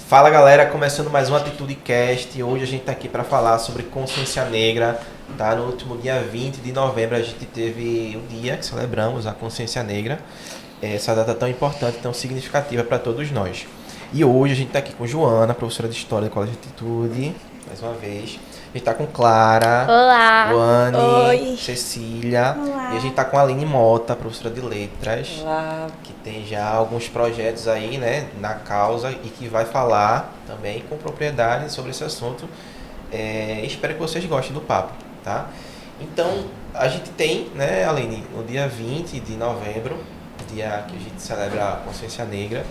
Fala galera, começando mais um Atitude Cast. Hoje a gente está aqui para falar sobre consciência negra. Tá? No último dia 20 de novembro a gente teve o dia que celebramos a consciência negra. Essa data tão importante, tão significativa para todos nós. E hoje a gente está aqui com Joana, professora de História do Colégio Atitude, mais uma vez. A gente está com Clara, Olá. Luane, Oi. Cecília. Olá. E a gente está com a Aline Mota, professora de Letras. Olá. Que tem já alguns projetos aí, né, na causa e que vai falar também com propriedade sobre esse assunto. Espero que vocês gostem do papo, tá? Então, a gente tem, né, Aline, no dia 20 de novembro, dia que a gente celebra a consciência negra,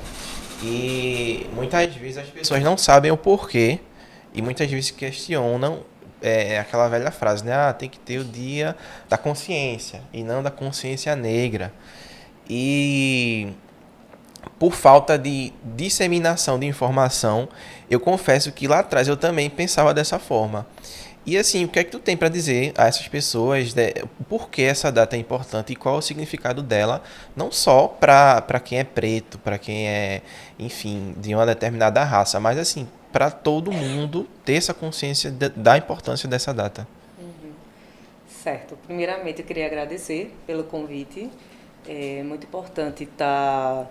e muitas vezes as pessoas não sabem o porquê e muitas vezes questionam aquela velha frase, né? Tem que ter o dia da consciência e não da consciência negra. E por falta de disseminação de informação, eu confesso que lá atrás eu também pensava dessa forma. E assim, o que é que tu tem para dizer a essas pessoas, por que essa data é importante e qual é o significado dela, não só para quem é preto, para quem é, enfim, de uma determinada raça, mas assim, para todo mundo ter essa consciência da importância dessa data. Certo. Primeiramente, eu queria agradecer pelo convite. É muito importante estar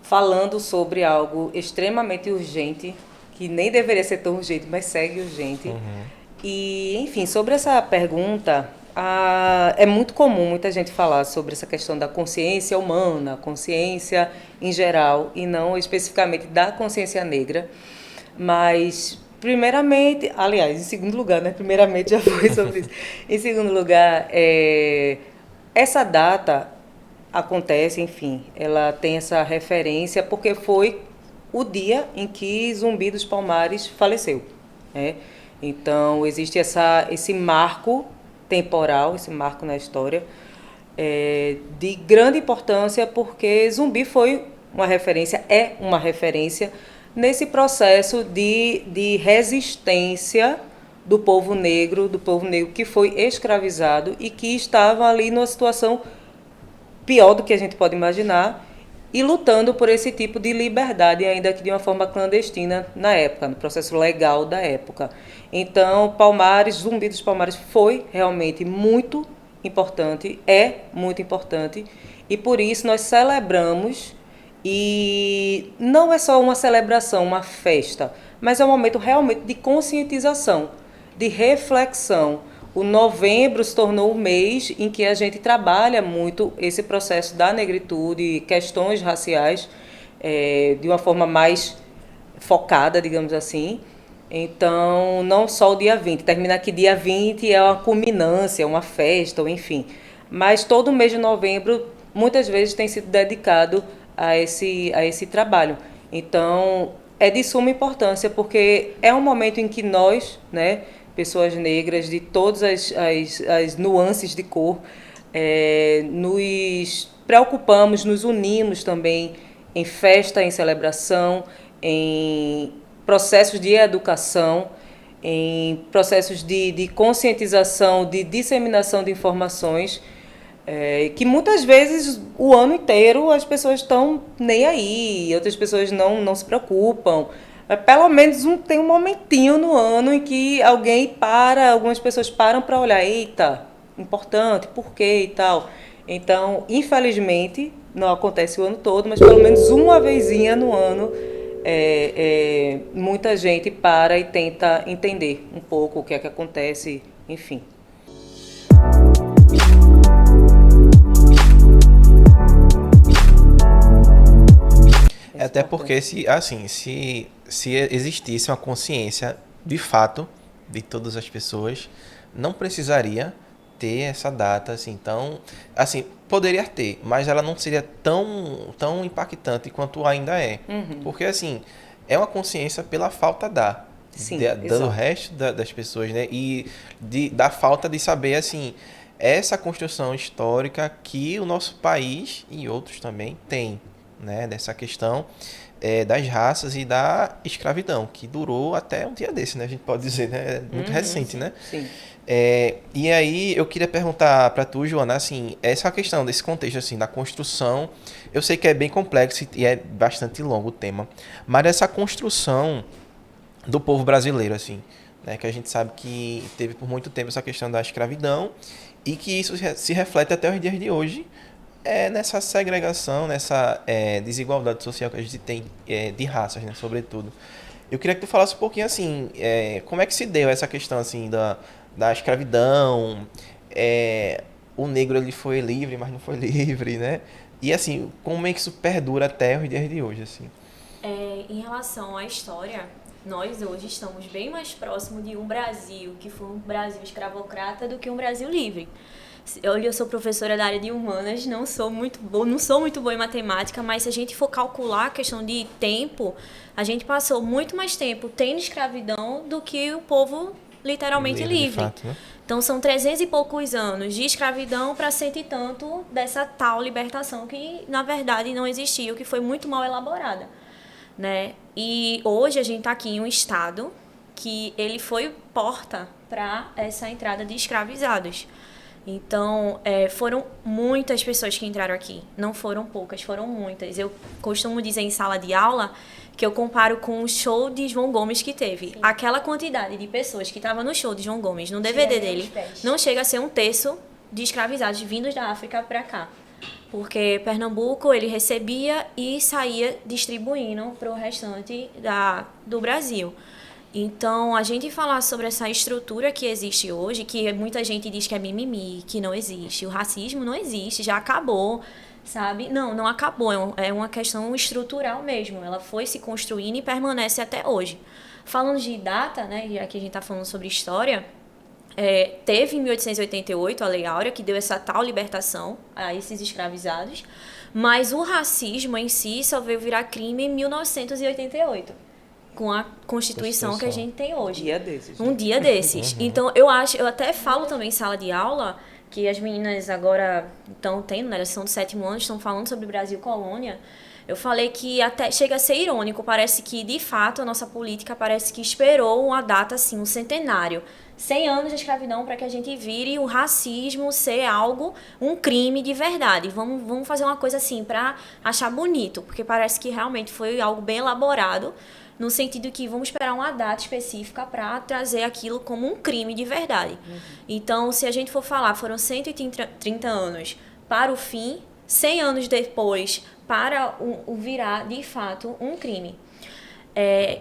falando sobre algo extremamente urgente, que nem deveria ser tão urgente, mas segue urgente. E, enfim, sobre essa pergunta, é muito comum muita gente falar sobre essa questão da consciência humana, consciência em geral, e não especificamente da consciência negra. Mas, primeiramente, aliás, em segundo lugar, né? Primeiramente já foi sobre isso. Em segundo lugar, essa data acontece, enfim, ela tem essa referência porque foi o dia em que Zumbi dos Palmares faleceu, né? Então, existe esse marco temporal, esse marco na história, de grande importância porque Zumbi foi uma referência, é uma referência nesse processo de resistência do povo negro que foi escravizado e que estava ali numa situação pior do que a gente pode imaginar e lutando por esse tipo de liberdade, ainda que de uma forma clandestina na época, no processo legal da época. Então, Zumbi dos Palmares foi realmente muito importante, é muito importante, e por isso nós celebramos, e não é só uma celebração, uma festa, mas é um momento realmente de conscientização, de reflexão. O novembro se tornou o mês em que a gente trabalha muito esse processo da negritude, questões raciais, de uma forma mais focada, digamos assim. Então, não só o dia 20, termina aqui dia 20 é uma culminância, uma festa, ou enfim. Mas todo o mês de novembro, muitas vezes, tem sido dedicado a esse trabalho. Então, é de suma importância, porque é um momento em que nós, né, pessoas negras de todas as nuances de cor, nos preocupamos, nos unimos também em festa, em celebração, em processos de educação, em processos de conscientização, de disseminação de informações, que muitas vezes o ano inteiro as pessoas estão nem aí, outras pessoas não se preocupam. Pelo menos tem um momentinho no ano em que algumas pessoas param para olhar, eita, importante, por quê e tal. Então, infelizmente, não acontece o ano todo, mas pelo menos uma vezinha no ano, muita gente para e tenta entender um pouco o que é que acontece, enfim. Até porque se existisse uma consciência de fato de todas as pessoas, não precisaria ter essa data assim tão, assim, poderia ter, mas ela não seria tão impactante quanto ainda é. Porque assim, é uma consciência pela falta do resto das pessoas, né? E da falta de saber assim essa construção histórica que o nosso país e outros também têm, né, dessa questão das raças e da escravidão, que durou até um dia desse, né, a gente pode dizer, né, muito recente, né? Sim. E aí eu queria perguntar para tu, Joana, assim, essa questão desse contexto assim da construção, eu sei que é bem complexo e é bastante longo o tema, mas essa construção do povo brasileiro, assim, né, que a gente sabe que teve por muito tempo essa questão da escravidão e que isso se reflete até os dias de hoje nessa segregação, nessa desigualdade social que a gente tem de raças, né, sobretudo. Eu queria que tu falasse um pouquinho assim, como é que se deu essa questão assim da escravidão, o negro ele foi livre, mas não foi livre, né? E assim, como é que isso perdura até os dias de hoje, assim? Em relação à história, nós hoje estamos bem mais próximo de um Brasil que foi um Brasil escravocrata do que um Brasil livre. Eu sou professora da área de humanas, não sou muito boa em matemática, mas se a gente for calcular a questão de tempo, a gente passou muito mais tempo tendo escravidão do que o povo literalmente Livre, de livre. fato, né? Então são 300 e poucos anos de escravidão para cento e tanto dessa tal libertação que na verdade não existiu, que foi muito mal elaborada, né? E hoje a gente está aqui em um estado que ele foi porta para essa entrada de escravizados. Então, foram muitas pessoas que entraram aqui. Não foram poucas, foram muitas. Eu costumo dizer em sala de aula que eu comparo com o show de João Gomes que teve. Sim. Aquela quantidade de pessoas que estava no show de João Gomes, no DVD dele, não chega a ser um terço de escravizados vindos da África para cá. Porque Pernambuco, ele recebia e saía distribuindo para o restante do Brasil. Então, a gente falar sobre essa estrutura que existe hoje, que muita gente diz que é mimimi, que não existe. O racismo não existe, já acabou, sabe? Não acabou. É uma questão estrutural mesmo. Ela foi se construindo e permanece até hoje. Falando de data, né, já que a gente está falando sobre história, teve em 1888 a Lei Áurea, que deu essa tal libertação a esses escravizados, mas o racismo em si só veio virar crime em 1988. Com a Constituição que a gente tem hoje. Um dia desses. Um dia desses. Então, eu até falo também em sala de aula, que as meninas agora estão tendo, né, elas são do 7º ano, estão falando sobre Brasil Colônia. Eu falei que até chega a ser irônico, parece que, de fato, a nossa política parece que esperou uma data, assim, um centenário. 100 anos de escravidão para que a gente vire o racismo ser algo, um crime de verdade. Vamos fazer uma coisa assim para achar bonito, porque parece que realmente foi algo bem elaborado, no sentido que vamos esperar uma data específica para trazer aquilo como um crime de verdade. Então, se a gente for falar, foram 130 anos para o fim, 100 anos depois para o virar, de fato, um crime.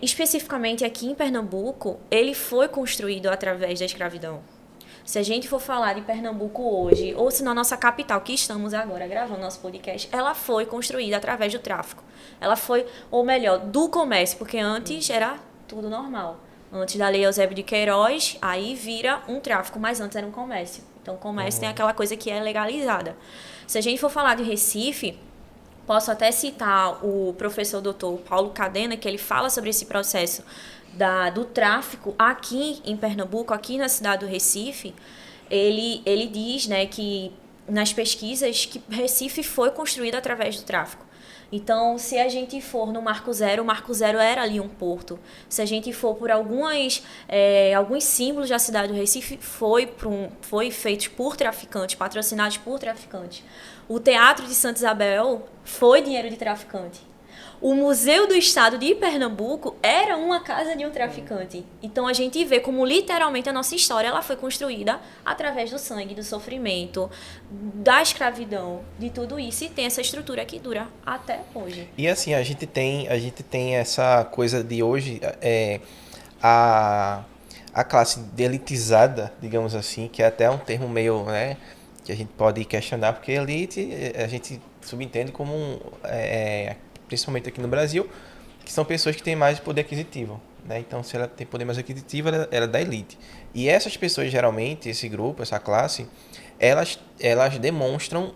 Especificamente aqui em Pernambuco, ele foi construído através da escravidão. Se a gente for falar de Pernambuco hoje, ou se na nossa capital, que estamos agora gravando nosso podcast, ela foi construída através do tráfico. Ela foi, ou melhor, do comércio, porque antes era tudo normal. Antes da Lei Eusébio de Queiroz, aí vira um tráfico, mas antes era um comércio. Então, o comércio tem aquela coisa que é legalizada. Se a gente for falar de Recife, posso até citar o professor doutor Paulo Cadena, que ele fala sobre esse processo do tráfico aqui em Pernambuco, aqui na cidade do Recife. Ele diz, né, que nas pesquisas que Recife foi construído através do tráfico. Então, se a gente for no Marco Zero, o Marco Zero era ali um porto. Se a gente for por alguns símbolos da cidade do Recife, foi feito por traficantes, patrocinados por traficantes. O Teatro de Santa Isabel foi dinheiro de traficante. O Museu do Estado de Pernambuco era uma casa de um traficante. Então a gente vê como literalmente a nossa história ela foi construída através do sangue, do sofrimento, da escravidão, de tudo isso, e tem essa estrutura que dura até hoje. E assim, a gente tem essa coisa de hoje, a classe elitizada, digamos assim, que é até um termo meio, né, que a gente pode questionar, porque elite a gente subentende como principalmente aqui no Brasil, que são pessoas que têm mais poder aquisitivo, né? Então, se ela tem poder mais aquisitivo, ela é da elite. E essas pessoas, geralmente, esse grupo, essa classe, elas demonstram,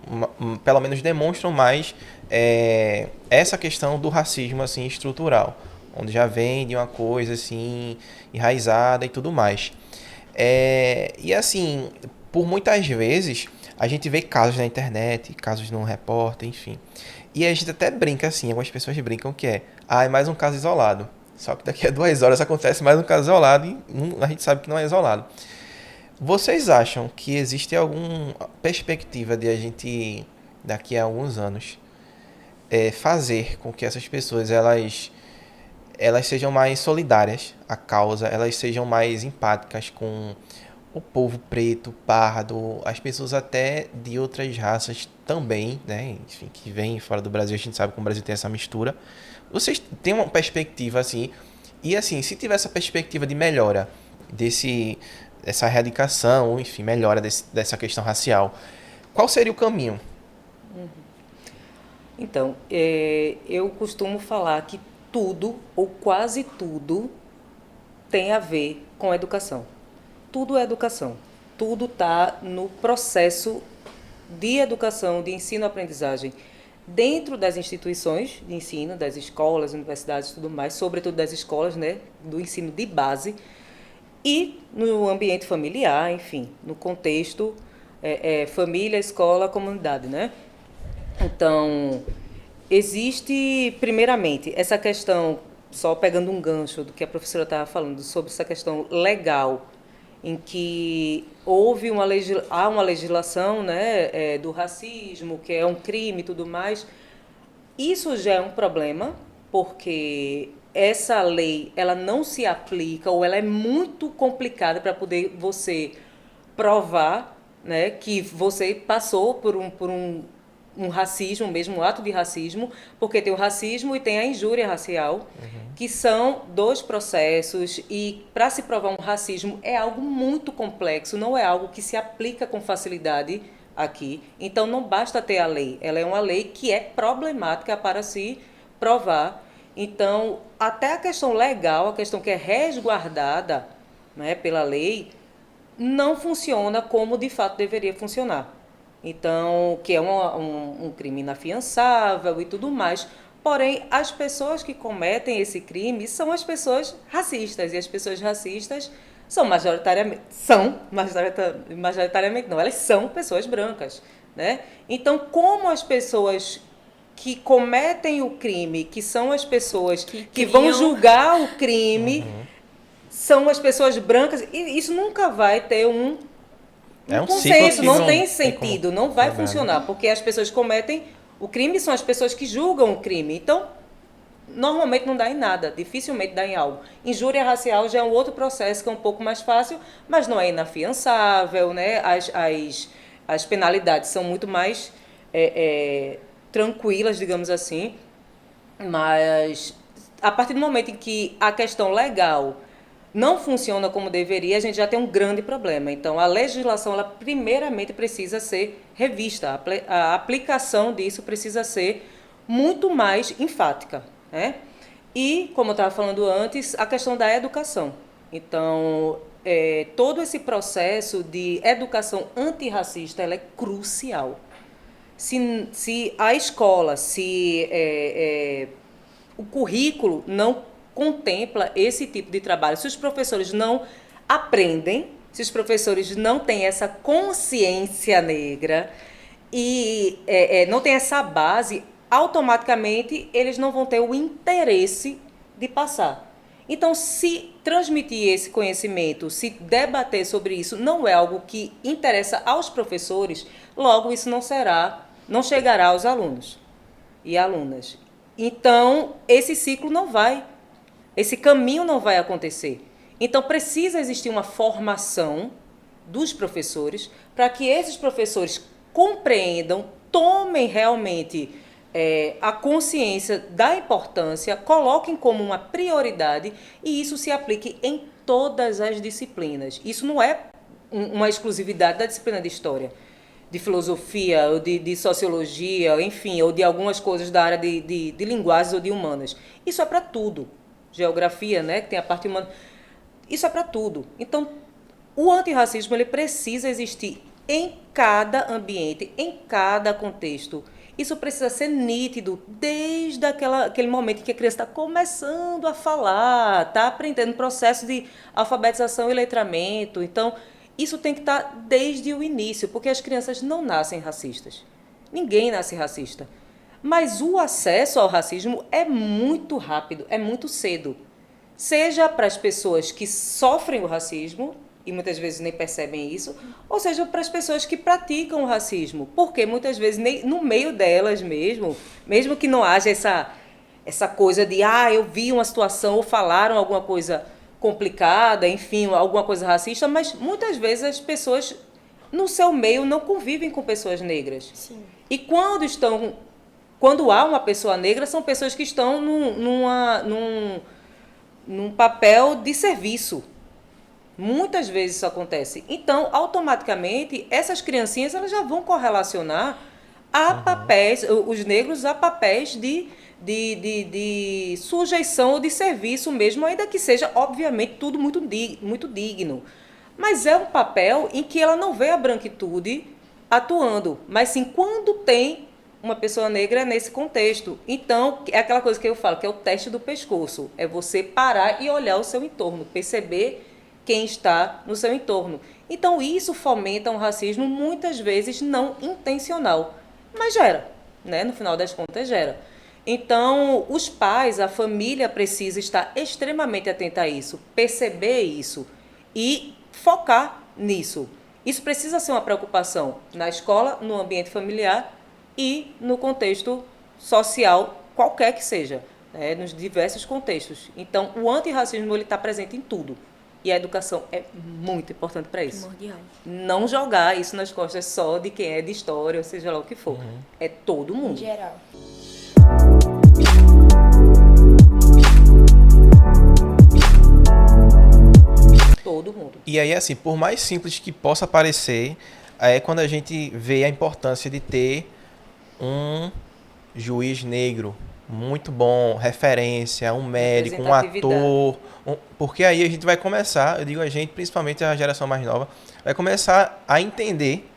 pelo menos demonstram mais essa questão do racismo, assim, estrutural, onde já vem de uma coisa, assim, enraizada e tudo mais. E, assim, por muitas vezes, a gente vê casos na internet, casos no repórter, enfim. E a gente até brinca assim, algumas pessoas brincam que é mais um caso isolado. Só que daqui a 2 horas acontece mais um caso isolado e a gente sabe que não é isolado. Vocês acham que existe alguma perspectiva de a gente, daqui a alguns anos, fazer com que essas pessoas elas sejam mais solidárias à causa, elas sejam mais empáticas com o povo preto, pardo, as pessoas até de outras raças também, né? Enfim, que vêm fora do Brasil, a gente sabe que o Brasil tem essa mistura. Vocês têm uma perspectiva assim, e assim, se tiver essa perspectiva de melhora dessa erradicação, ou enfim, melhora dessa questão racial, qual seria o caminho? Então, eu costumo falar que tudo, ou quase tudo, tem a ver com educação. Tudo é educação. Tudo está no processo de educação, de ensino-aprendizagem, dentro das instituições de ensino, das escolas, universidades e tudo mais, sobretudo das escolas, né, do ensino de base, e no ambiente familiar, enfim, no contexto família, escola, comunidade, né? Então, existe, primeiramente, essa questão, só pegando um gancho do que a professora estava falando, sobre essa questão legal, em que há uma legislação, né, do racismo, que é um crime e tudo mais. Isso já é um problema, porque essa lei ela não se aplica, ou ela é muito complicada para poder você provar, né, que você passou por um racismo, mesmo um ato de racismo, porque tem o racismo e tem a injúria racial, que são dois processos, e para se provar um racismo é algo muito complexo, não é algo que se aplica com facilidade aqui. Então não basta ter a lei, ela é uma lei que é problemática para se provar. Então, até a questão legal, a questão que é resguardada, né, pela lei, não funciona como de fato deveria funcionar. Então, que é um crime inafiançável e tudo mais. Porém, as pessoas que cometem esse crime são as pessoas racistas. E as pessoas racistas majoritariamente não, elas são pessoas brancas, né? Então, como as pessoas que cometem o crime, que são as pessoas que vão julgar o crime, são as pessoas brancas, e isso nunca vai ter um consenso, não tem sentido, não vai funcionar, porque as pessoas que cometem o crime são as pessoas que julgam o crime. Então, normalmente não dá em nada, dificilmente dá em algo. Injúria racial já é um outro processo que é um pouco mais fácil, mas não é inafiançável, né? As penalidades são muito mais tranquilas, digamos assim, mas a partir do momento em que a questão legal não funciona como deveria, a gente já tem um grande problema. Então, a legislação, ela primeiramente precisa ser revista. A aplicação disso precisa ser muito mais enfática, né? E, como eu estava falando antes, a questão da educação. Então, todo esse processo de educação antirracista, ela é crucial. Se a escola, o currículo não contempla esse tipo de trabalho, se os professores não aprendem, se os professores não têm essa consciência negra e não têm essa base, automaticamente eles não vão ter o interesse de passar. Então, se transmitir esse conhecimento, se debater sobre isso, não é algo que interessa aos professores, logo isso não chegará aos alunos e alunas. Então, esse caminho não vai acontecer. Então, precisa existir uma formação dos professores para que esses professores compreendam, tomem realmente a consciência da importância, coloquem como uma prioridade e isso se aplique em todas as disciplinas. Isso não é uma exclusividade da disciplina de história, de filosofia, ou de sociologia, enfim, ou de algumas coisas da área de linguagens ou de humanas. Isso é para tudo. Geografia, né, que tem a parte humana. Isso é para tudo. Então, o antirracismo ele precisa existir em cada ambiente, em cada contexto. Isso precisa ser nítido desde aquele momento em que a criança está começando a falar, está aprendendo o processo de alfabetização e letramento. Então, isso tem que estar desde o início, porque as crianças não nascem racistas. Ninguém nasce racista. Mas o acesso ao racismo é muito rápido, é muito cedo. Seja para as pessoas que sofrem o racismo, e muitas vezes nem percebem isso, ou seja, para as pessoas que praticam o racismo, porque muitas vezes nem no meio delas mesmo que não haja essa coisa de, eu vi uma situação ou falaram alguma coisa complicada, enfim, alguma coisa racista, mas muitas vezes as pessoas no seu meio não convivem com pessoas negras. Sim. E quando há uma pessoa negra, são pessoas que estão num papel de serviço. Muitas vezes isso acontece. Então, automaticamente, essas criancinhas elas já vão correlacionar a papéis, os negros a papéis de sujeição ou de serviço mesmo, ainda que seja, obviamente, tudo muito digno. Mas é um papel em que ela não vê a branquitude atuando, mas sim quando tem uma pessoa negra nesse contexto. Então, é aquela coisa que eu falo, que é o teste do pescoço. É você parar e olhar o seu entorno, perceber quem está no seu entorno. Então, isso fomenta um racismo muitas vezes não intencional, mas gera, né? No final das contas, gera. Então, os pais, a família precisa estar extremamente atenta a isso, perceber isso e focar nisso. Isso precisa ser uma preocupação na escola, no ambiente familiar e no contexto social, qualquer que seja, né? Nos diversos contextos. Então, o antirracismo está presente em tudo. E a educação é muito importante para isso. Primordial. Não jogar isso nas costas só de quem é de história, ou seja lá o que for. É todo Em mundo. geral. Todo mundo. E aí, assim, por mais simples que possa parecer, é quando a gente vê a importância de ter um juiz negro muito bom, referência, um médico, um ator, porque aí a gente vai começar, eu digo a gente, principalmente a geração mais nova, vai começar a entender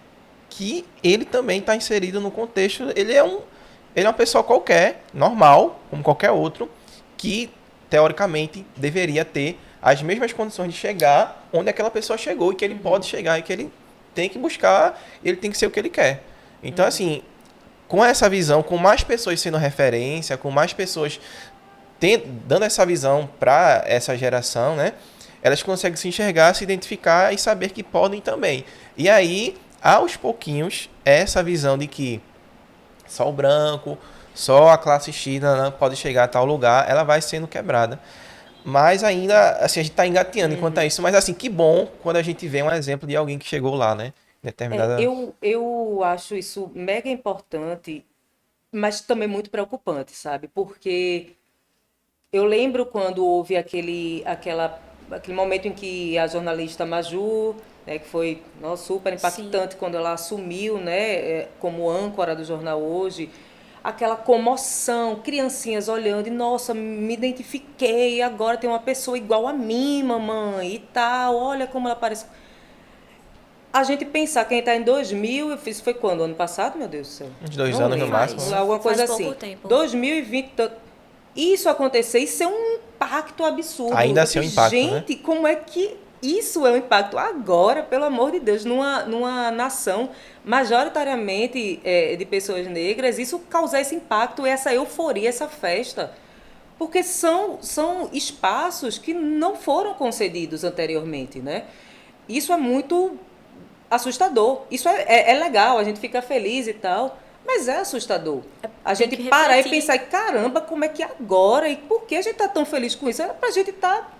que ele também está inserido no contexto, ele é uma pessoa qualquer, normal, como qualquer outro, que teoricamente deveria ter as mesmas condições de chegar onde aquela pessoa chegou e que ele pode chegar e que ele tem que buscar, ele tem que ser o que ele quer. Então, assim, com essa visão, com mais pessoas sendo referência, com mais pessoas dando essa visão para essa geração, né? Elas conseguem se enxergar, se identificar e saber que podem também. E aí, aos pouquinhos, essa visão de que só o branco, só a classe X não pode chegar a tal lugar, ela vai sendo quebrada. Mas ainda, assim, a gente está engateando enquanto a isso. Mas, assim, que bom quando a gente vê um exemplo de alguém que chegou lá, né? Determinada... Eu acho isso mega importante, mas também muito preocupante, sabe? Porque eu lembro quando houve aquele momento em que a jornalista Maju, né, que foi super impactante quando ela assumiu, né, como âncora do jornal Hoje, aquela comoção, criancinhas olhando e, nossa, me identifiquei, agora tem uma pessoa igual a mim, mamãe, e tal, olha como ela parece. A gente pensar que a gente está em 2000, isso foi quando? Ano passado, meu Deus do céu? Uns 2 anos no máximo. Faz. Alguma coisa Faz pouco assim. tempo. 2020, isso acontecer, isso é um impacto absurdo. Ainda assim é um impacto, gente, né? como é que isso é um impacto agora, pelo amor de Deus, numa nação majoritariamente de pessoas negras, isso causar esse impacto, essa euforia, essa festa. Porque são espaços que não foram concedidos anteriormente, né? Isso é muito assustador. Isso é legal, a gente fica feliz e tal, mas é assustador. A gente parar e pensar, caramba, como é que agora? E por que a gente está tão feliz com isso? É pra gente estar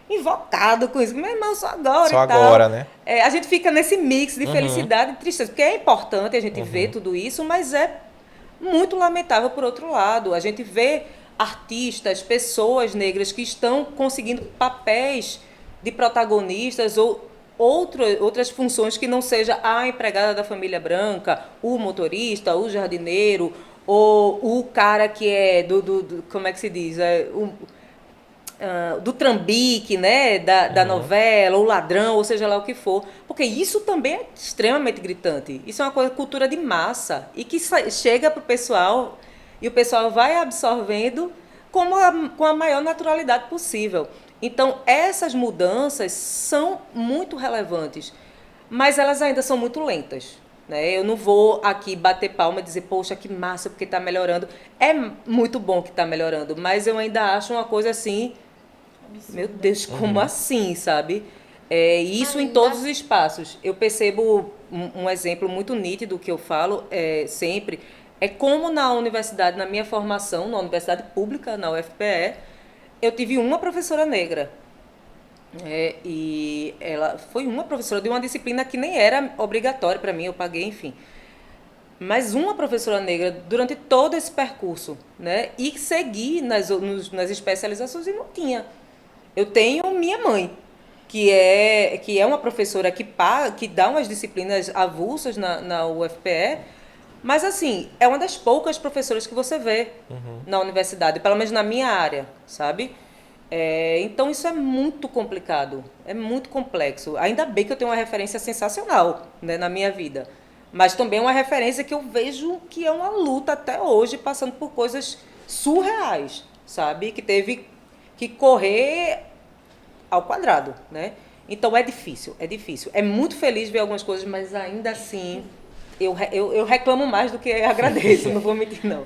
invocado com isso. Meu irmão, só agora Só e tal. agora, né? A gente fica nesse mix de felicidade e tristeza, porque é importante a gente ver tudo isso, mas é muito lamentável por outro lado. A gente vê artistas, pessoas negras que estão conseguindo papéis de protagonistas ou outras funções que não seja a empregada da família branca, o motorista, o jardineiro, ou o cara que é como é que se diz? Do trambique, né? Da novela, ou ladrão, ou seja lá o que for. Porque isso também é extremamente gritante. Isso é uma cultura de massa e que chega para o pessoal e o pessoal vai absorvendo com a maior naturalidade possível. Então, essas mudanças são muito relevantes, mas elas ainda são muito lentas, né? Eu não vou aqui bater palma e dizer, poxa, que massa, porque está melhorando. É muito bom que está melhorando, mas eu ainda acho uma coisa assim, meu Deus, como assim, sabe? Isso em todos os espaços. Eu percebo um exemplo muito nítido que eu falo sempre, é como na universidade, na minha formação, na universidade pública, na UFPE, eu tive uma professora negra. E ela foi uma professora de uma disciplina que nem era obrigatória para mim, eu paguei, enfim. Mas uma professora negra durante todo esse percurso, né? E segui nas especializações e não tinha. Eu tenho minha mãe, que é uma professora que dá umas disciplinas avulsas na UFPE, mas, assim, é uma das poucas professoras que você vê na universidade, pelo menos na minha área, sabe? Então, isso é muito complicado, é muito complexo. Ainda bem que eu tenho uma referência sensacional, né, na minha vida, mas também é uma referência que eu vejo que é uma luta até hoje, passando por coisas surreais, sabe? Que teve que correr ao quadrado, né? Então, é difícil, é difícil. É muito feliz ver algumas coisas, mas ainda assim, eu reclamo mais do que agradeço, não vou mentir, não.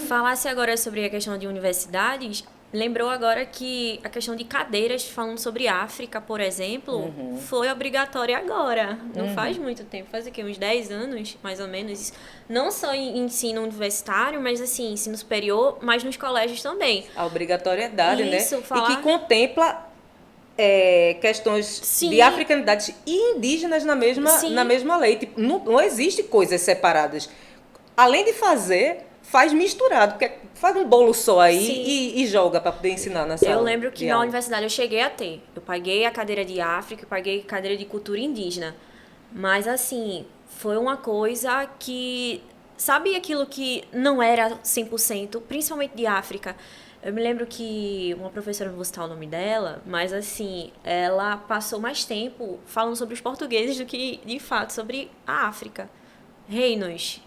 Falasse agora sobre a questão de universidades, lembrou agora que a questão de cadeiras falando sobre África, por exemplo, foi obrigatória agora. Não faz muito tempo, faz aqui uns 10 anos, mais ou menos. Não só em ensino universitário, mas assim, ensino superior, mas nos colégios também. A obrigatoriedade, Isso, né? falar... E que contempla questões Sim. de africanidades e indígenas na mesma lei. Tipo, não existe coisas separadas. Além de fazer, faz misturado, porque faz um bolo só aí e joga para poder ensinar na sala. Eu lembro que na universidade eu cheguei a ter. Eu paguei a cadeira de África, eu paguei a cadeira de cultura indígena. Mas, assim, foi uma coisa que... Sabe aquilo que não era 100%, principalmente de África? Eu me lembro que uma professora, não vou citar o nome dela, mas, assim, ela passou mais tempo falando sobre os portugueses do que, de fato, sobre a África. Reinos,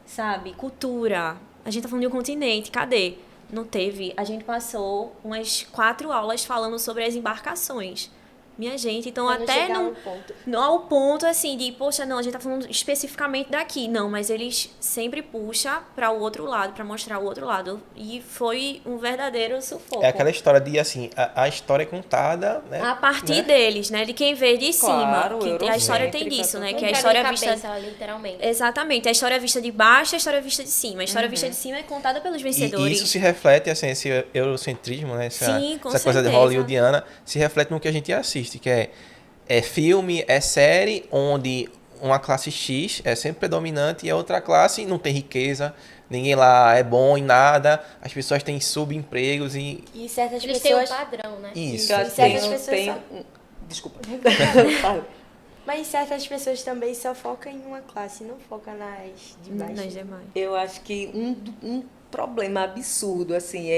sabe? Cultura. A gente tá falando de um continente, cadê? Não teve. A gente passou umas 4 aulas falando sobre as embarcações. Minha gente, então Pra até não não ao ponto assim de, poxa, não, a gente tá falando especificamente daqui. Não, mas eles sempre puxam para o outro lado, para mostrar o outro lado. E foi um verdadeiro sufoco. É aquela história de, assim, a história é contada, né? A partir né? deles, né? De quem vê de Claro, cima. Que a história tem eurocêntrica, disso, né? totalmente. Que a Não história quebra vista... cabeça, literalmente. Exatamente. A história vista de baixo e a história vista de cima. A história vista de cima é contada pelos E vencedores. isso se reflete, assim, esse eurocentrismo, né? Sim, com essa coisa de certeza. hollywoodiana, se reflete no que a gente assiste, que é filme, é série, onde uma classe X é sempre predominante e a outra classe não tem riqueza, ninguém lá é bom em nada, as pessoas têm subempregos e... E certas Tipo, pessoas... pessoas... têm um padrão, né? Isso. E certas pessoas só... Desculpa. Mas certas pessoas também só focam em uma classe, não focam nas de baixo. Nas demais. Eu acho que um problema absurdo, assim,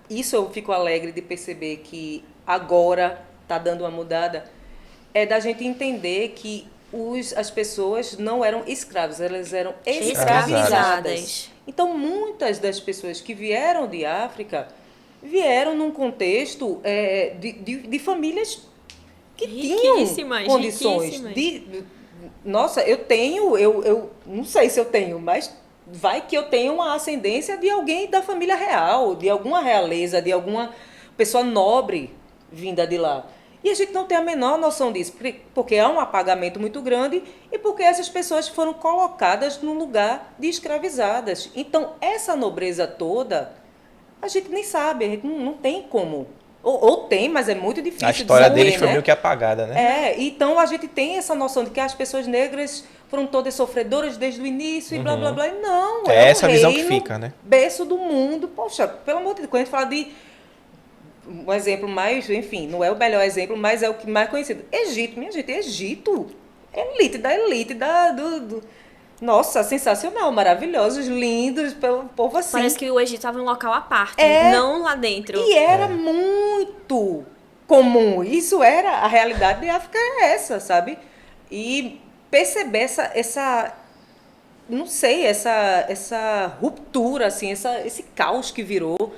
isso eu fico alegre de perceber que agora está dando uma mudada, é da gente entender que as pessoas não eram escravos, elas eram escravizadas. Então, muitas das pessoas que vieram de África vieram num contexto de famílias que tinham condições. Nossa, eu não sei se eu tenho, mas vai que eu tenho uma ascendência de alguém da família real, de alguma realeza, de alguma pessoa nobre vinda de lá. E a gente não tem a menor noção disso, porque há um apagamento muito grande e porque essas pessoas foram colocadas num lugar de escravizadas. Então, essa nobreza toda, a gente nem sabe, a gente não tem como. Ou tem, mas é muito difícil A história de saber, deles foi né? meio que apagada, né? Então a gente tem essa noção de que as pessoas negras foram todas sofredoras desde o início e blá, blá, blá. E não, É um essa visão que reino, fica, né? berço do mundo. Poxa, pelo amor de Deus, quando a gente fala de um exemplo mais, enfim, não é o melhor exemplo, mas é o que mais conhecido. Egito, minha gente, Egito, elite da elite, nossa, sensacional, maravilhosos, lindos, pelo povo assim. Parece que o Egito estava em um local à parte, não lá dentro. E era muito comum. Isso era a realidade de África, é essa, sabe? E perceber essa não sei, essa ruptura, assim, esse caos que virou.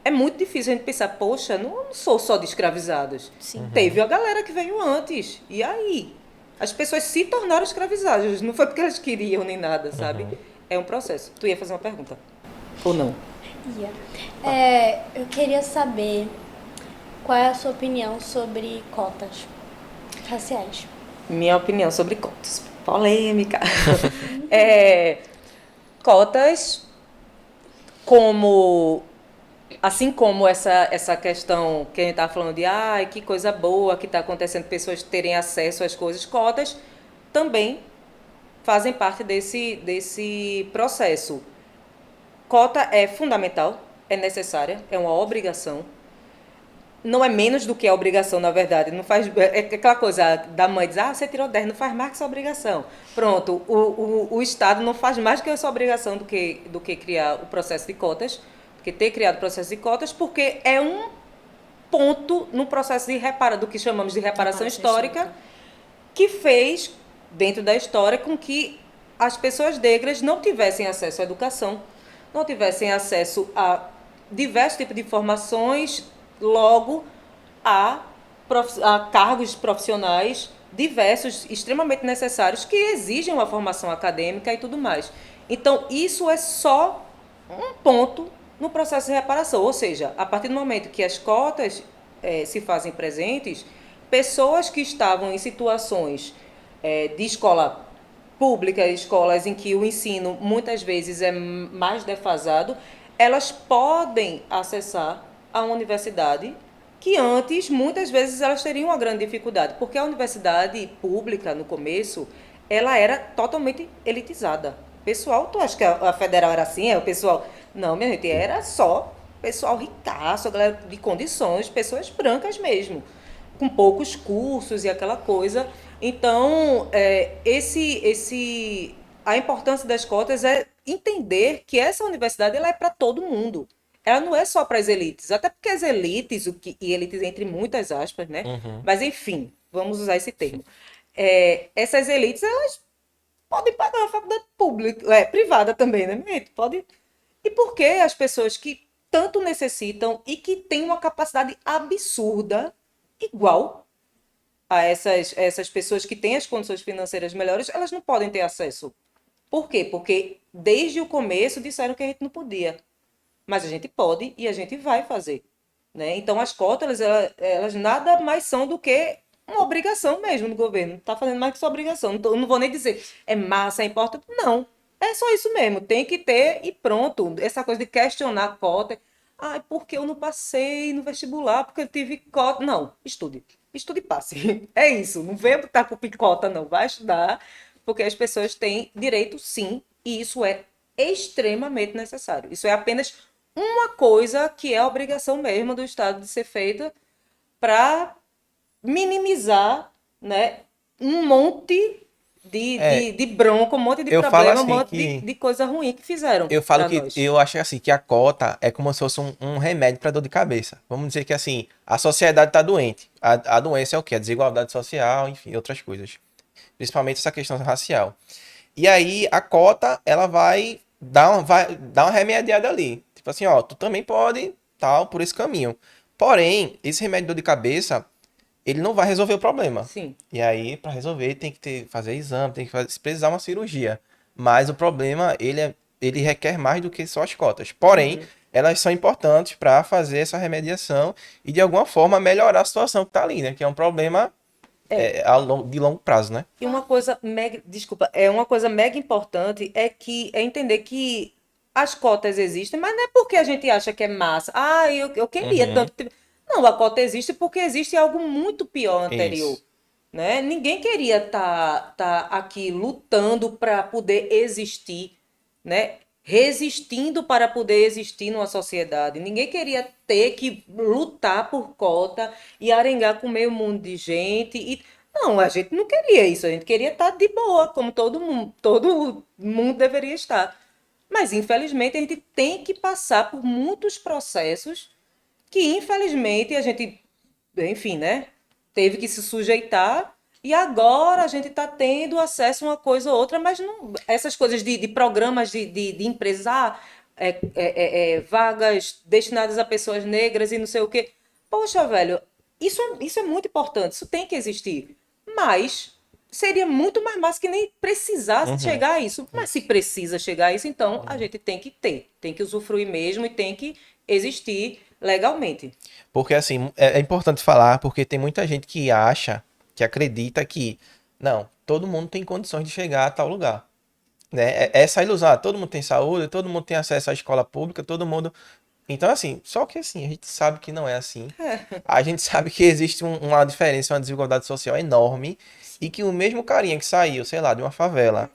É muito difícil a gente pensar, poxa, não sou só de escravizados. Sim. Teve a galera que veio antes. E aí? As pessoas se tornaram escravizadas. Não foi porque elas queriam nem nada, sabe? É um processo. Tu ia fazer uma pergunta. ou não? Eu queria saber qual é a sua opinião sobre cotas raciais. Minha opinião sobre cotas. Polêmica. Cotas, assim como essa questão que a gente estava falando de que coisa boa que está acontecendo, pessoas terem acesso às coisas, cotas também fazem parte desse processo. Cota é fundamental, é necessária, é uma obrigação. Não é menos do que a obrigação, na verdade. Não faz, é aquela coisa da mãe diz, você tirou 10, não faz mais que sua obrigação. Pronto, o Estado não faz mais que a sua obrigação do que criar o processo de cotas, do que ter criado o processo de cotas, porque é um ponto no processo do que chamamos de reparação histórica, que fez, dentro da história, com que as pessoas negras não tivessem acesso à educação, não tivessem acesso a diversos tipos de informações, logo a cargos profissionais diversos, extremamente necessários, que exigem uma formação acadêmica e tudo mais. Então, isso é só um ponto no processo de reparação, ou seja, a partir do momento que as cotas se fazem presentes, pessoas que estavam em situações de escola pública, escolas em que o ensino muitas vezes é mais defasado, elas podem acessar a universidade, que antes, muitas vezes, elas teriam uma grande dificuldade, porque a universidade pública, no começo, ela era totalmente elitizada. Pessoal, tu acha que a federal era assim? O pessoal... Não, minha gente, era só pessoal ricaço, a galera de condições, pessoas brancas mesmo, com poucos cursos e aquela coisa. Então, a importância das cotas é entender que essa universidade ela é para todo mundo. Ela não é só para as elites, até porque as elites, e elites entre muitas aspas, né? Mas, enfim, vamos usar esse termo. Essas elites, elas podem pagar uma faculdade pública, privada também, né? Pode. E por que as pessoas que tanto necessitam e que têm uma capacidade absurda, igual a essas pessoas que têm as condições financeiras melhores, elas não podem ter acesso? Por quê? Porque desde o começo disseram que a gente não podia. Mas a gente pode e a gente vai fazer, né? Então, as cotas, elas nada mais são do que uma obrigação mesmo do governo. Não está fazendo mais que sua obrigação. Não vou nem dizer é massa, é importante. Não. É só isso mesmo. Tem que ter e pronto. Essa coisa de questionar a cota. Porque eu não passei no vestibular, porque eu tive cota. Não, estude. Estude e passe. É isso. Não venha botar com picota, não. Vai estudar, porque as pessoas têm direito, sim, e isso é extremamente necessário. Isso é apenas uma coisa que é a obrigação mesmo do Estado de ser feita para minimizar, né, um monte de bronca, um monte de problema, assim, um monte de coisa ruim que fizeram. Eu falo que nós. eu acho assim que a cota é como se fosse um remédio para dor de cabeça. Vamos dizer que assim, a sociedade está doente. A doença é o quê? A desigualdade social, enfim, outras coisas. Principalmente essa questão racial. E aí a cota, ela vai dar uma remediada ali. Tipo assim, ó, tu também pode, tal, por esse caminho. Porém, esse remédio de dor de cabeça, ele não vai resolver o problema. Sim. E aí, para resolver, tem que fazer exame, tem que se precisar uma cirurgia. Mas o problema, ele requer mais do que só as cotas. Porém, elas são importantes para fazer essa remediação e, de alguma forma, melhorar a situação que está ali, né? Que é um problema de longo prazo, né? E uma coisa uma coisa mega importante é entender que as cotas existem, mas não é porque a gente acha que é massa. Eu queria tanto. Não, a cota existe porque existe algo muito pior anterior. Isso. Né? Ninguém queria tá aqui lutando para poder existir, né? Resistindo para poder existir numa sociedade. Ninguém queria ter que lutar por cota e arengar com meio mundo de gente. Não, a gente não queria isso. A gente queria estar de boa, como todo mundo deveria estar. Mas, infelizmente, a gente tem que passar por muitos processos que, infelizmente, a gente, enfim, né? Teve que se sujeitar e agora a gente está tendo acesso a uma coisa ou outra, mas não, essas coisas de programas de empresas, vagas destinadas a pessoas negras e não sei o quê. Poxa, velho, isso é muito importante, isso tem que existir. Mas seria muito mais massa que nem precisasse chegar a isso. Mas se precisa chegar a isso, então a gente tem que ter, tem que usufruir mesmo e tem que existir legalmente. Porque assim, é importante falar, porque tem muita gente que acha, que acredita que, não, todo mundo tem condições de chegar a tal lugar. Né? Essa ilusão, todo mundo tem saúde, todo mundo tem acesso à escola pública, todo mundo. Então, assim, só que assim, a gente sabe que não é assim. A gente sabe que existe uma diferença, uma desigualdade social enorme, e que o mesmo carinha que saiu, sei lá, de uma favela,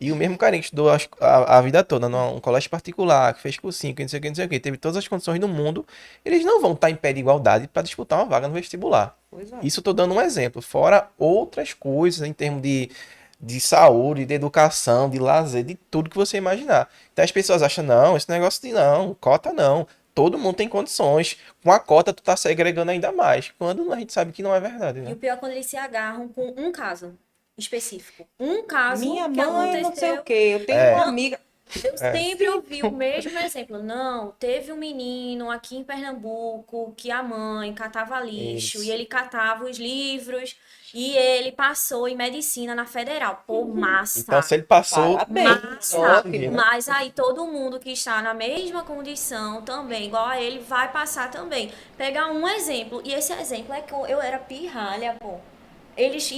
e o mesmo carinha que estudou a vida toda num colégio particular, que fez cursinho, que não sei o que, não sei o que, teve todas as condições do mundo, eles não vão estar em pé de igualdade para disputar uma vaga no vestibular. Pois é. Isso eu tô dando um exemplo, fora outras coisas em termos de saúde, de educação, de lazer, de tudo que você imaginar. Então as pessoas acham, não, esse negócio de não, cota não. Todo mundo tem condições. Com a cota, tu tá segregando ainda mais. Quando a gente sabe que não é verdade, E né? o pior é quando eles se agarram com um caso específico. Um caso Minha que mãe não sei aconteceu. o quê, eu tenho uma amiga... Eu sempre ouvi o mesmo exemplo. Não, teve um menino aqui em Pernambuco que a mãe catava lixo Isso. e ele catava os livros e ele passou em medicina na federal. Pô, massa. Então, se ele passou, Parabéns, Massa. ótimo. Mas aí todo mundo que está na mesma condição também, igual a ele, vai passar também. Pegar um exemplo, e esse exemplo é que eu era pirralha, pô. Eles,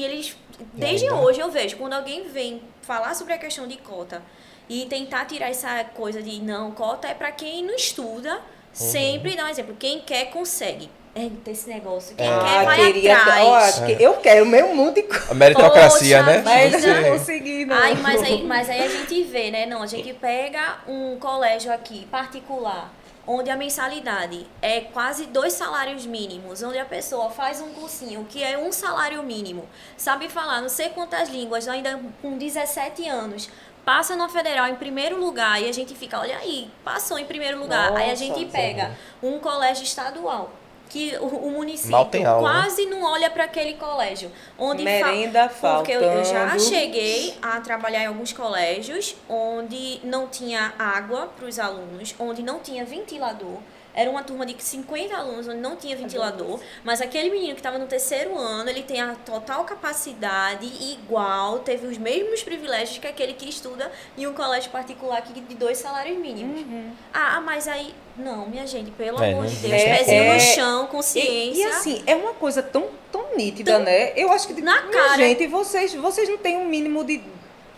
desde ainda? hoje eu vejo, quando alguém vem falar sobre a questão de cota e tentar tirar essa coisa de não, cota é para quem não estuda, sempre dá um exemplo. Quem quer, consegue. É esse negócio. Quem quer, vai queria... atrás. Ó, acho que eu quero meu mundo de coisa. a meritocracia, Poxa né? Mas vida. não consegui, não. Ai, mas aí a gente vê, né? Não, a gente pega um colégio aqui particular, onde a mensalidade é quase 2 salários mínimos, onde a pessoa faz um cursinho que é um salário mínimo, sabe falar não sei quantas línguas, ainda com 17 anos, passa na federal em primeiro lugar e a gente fica, olha aí, passou em primeiro lugar. Aí a Nossa, gente pega um colégio estadual, que o município Mal tem aula, né? quase não olha para aquele colégio. Onde Merenda porque eu já faltando. cheguei a trabalhar em alguns colégios onde não tinha água para os alunos, onde não tinha ventilador. Era uma turma de 50 alunos onde não tinha ventilador, mas aquele menino que estava no terceiro ano, ele tem a total capacidade igual, teve os mesmos privilégios que aquele que estuda em um colégio particular aqui de 2 salários mínimos. Ah, mas aí, não, minha gente, pelo amor de Deus, pezinho no chão, consciência. E assim, é uma coisa tão nítida, né? Eu acho que, na minha cara. gente, vocês não têm um mínimo de,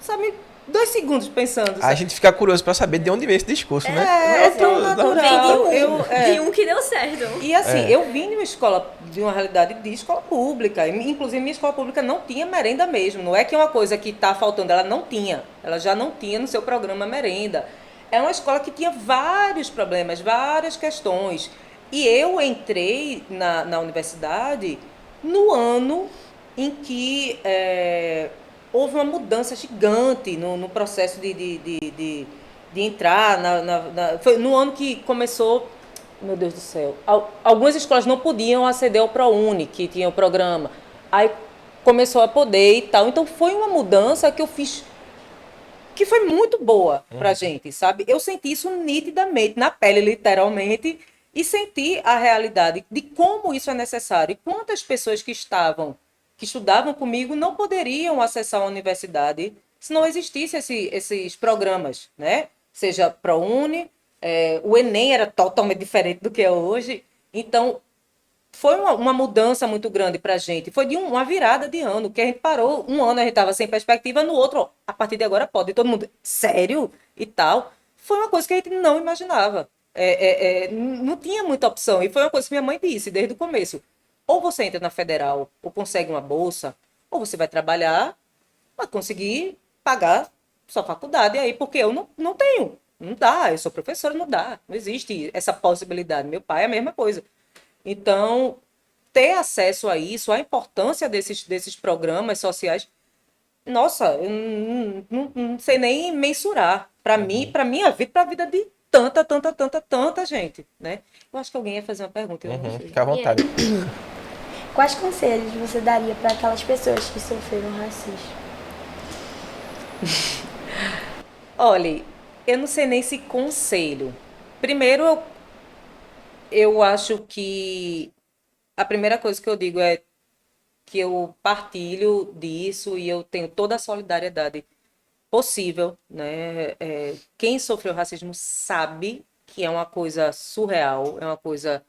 sabe, 2 segundos pensando. A Sabe? gente fica curioso pra saber de onde veio esse discurso, né? É tão natural. De um que deu certo. E assim, eu vim de uma escola, de uma realidade de escola pública. Inclusive, minha escola pública não tinha merenda mesmo. Não é que é uma coisa que está faltando, ela não tinha. Ela já não tinha no seu programa merenda. É uma escola que tinha vários problemas, várias questões. E eu entrei na universidade no ano em que houve uma mudança gigante no processo de entrar. Foi no ano que começou, meu Deus do céu, algumas escolas não podiam aceder ao ProUni, que tinha o programa. Aí começou a poder e tal. Então foi uma mudança que eu fiz, que foi muito boa pra gente, sabe? Eu senti isso nitidamente, na pele, literalmente, e senti a realidade de como isso é necessário. E quantas pessoas que estudavam comigo não poderiam acessar a universidade se não existissem esses programas, né? Seja ProUni, o Enem era totalmente diferente do que é hoje. Então, foi uma mudança muito grande para a gente. Foi de uma virada de ano, que a gente parou. Um ano a gente estava sem perspectiva, no outro, ó, a partir de agora pode. E todo mundo, sério? E tal. Foi uma coisa que a gente não imaginava. Não tinha muita opção. E foi uma coisa que minha mãe disse desde o começo. Ou você entra na federal, ou consegue uma bolsa, ou você vai trabalhar para conseguir pagar sua faculdade aí, porque eu não tenho. Não dá, eu sou professora, não dá. Não existe essa possibilidade. Meu pai é a mesma coisa. Então, ter acesso a isso, a importância desses programas sociais, nossa, eu não sei nem mensurar. Para mim, para minha vida, para a vida de tanta gente, né? Eu acho que alguém ia fazer uma pergunta, eu não sei. Fica à vontade. Quais conselhos você daria para aquelas pessoas que sofreram racismo? Olha, eu não sei nem se conselho. Primeiro, eu acho que a primeira coisa que eu digo é que eu partilho disso e eu tenho toda a solidariedade possível, né? Quem sofreu racismo sabe que é uma coisa surreal, é uma coisa.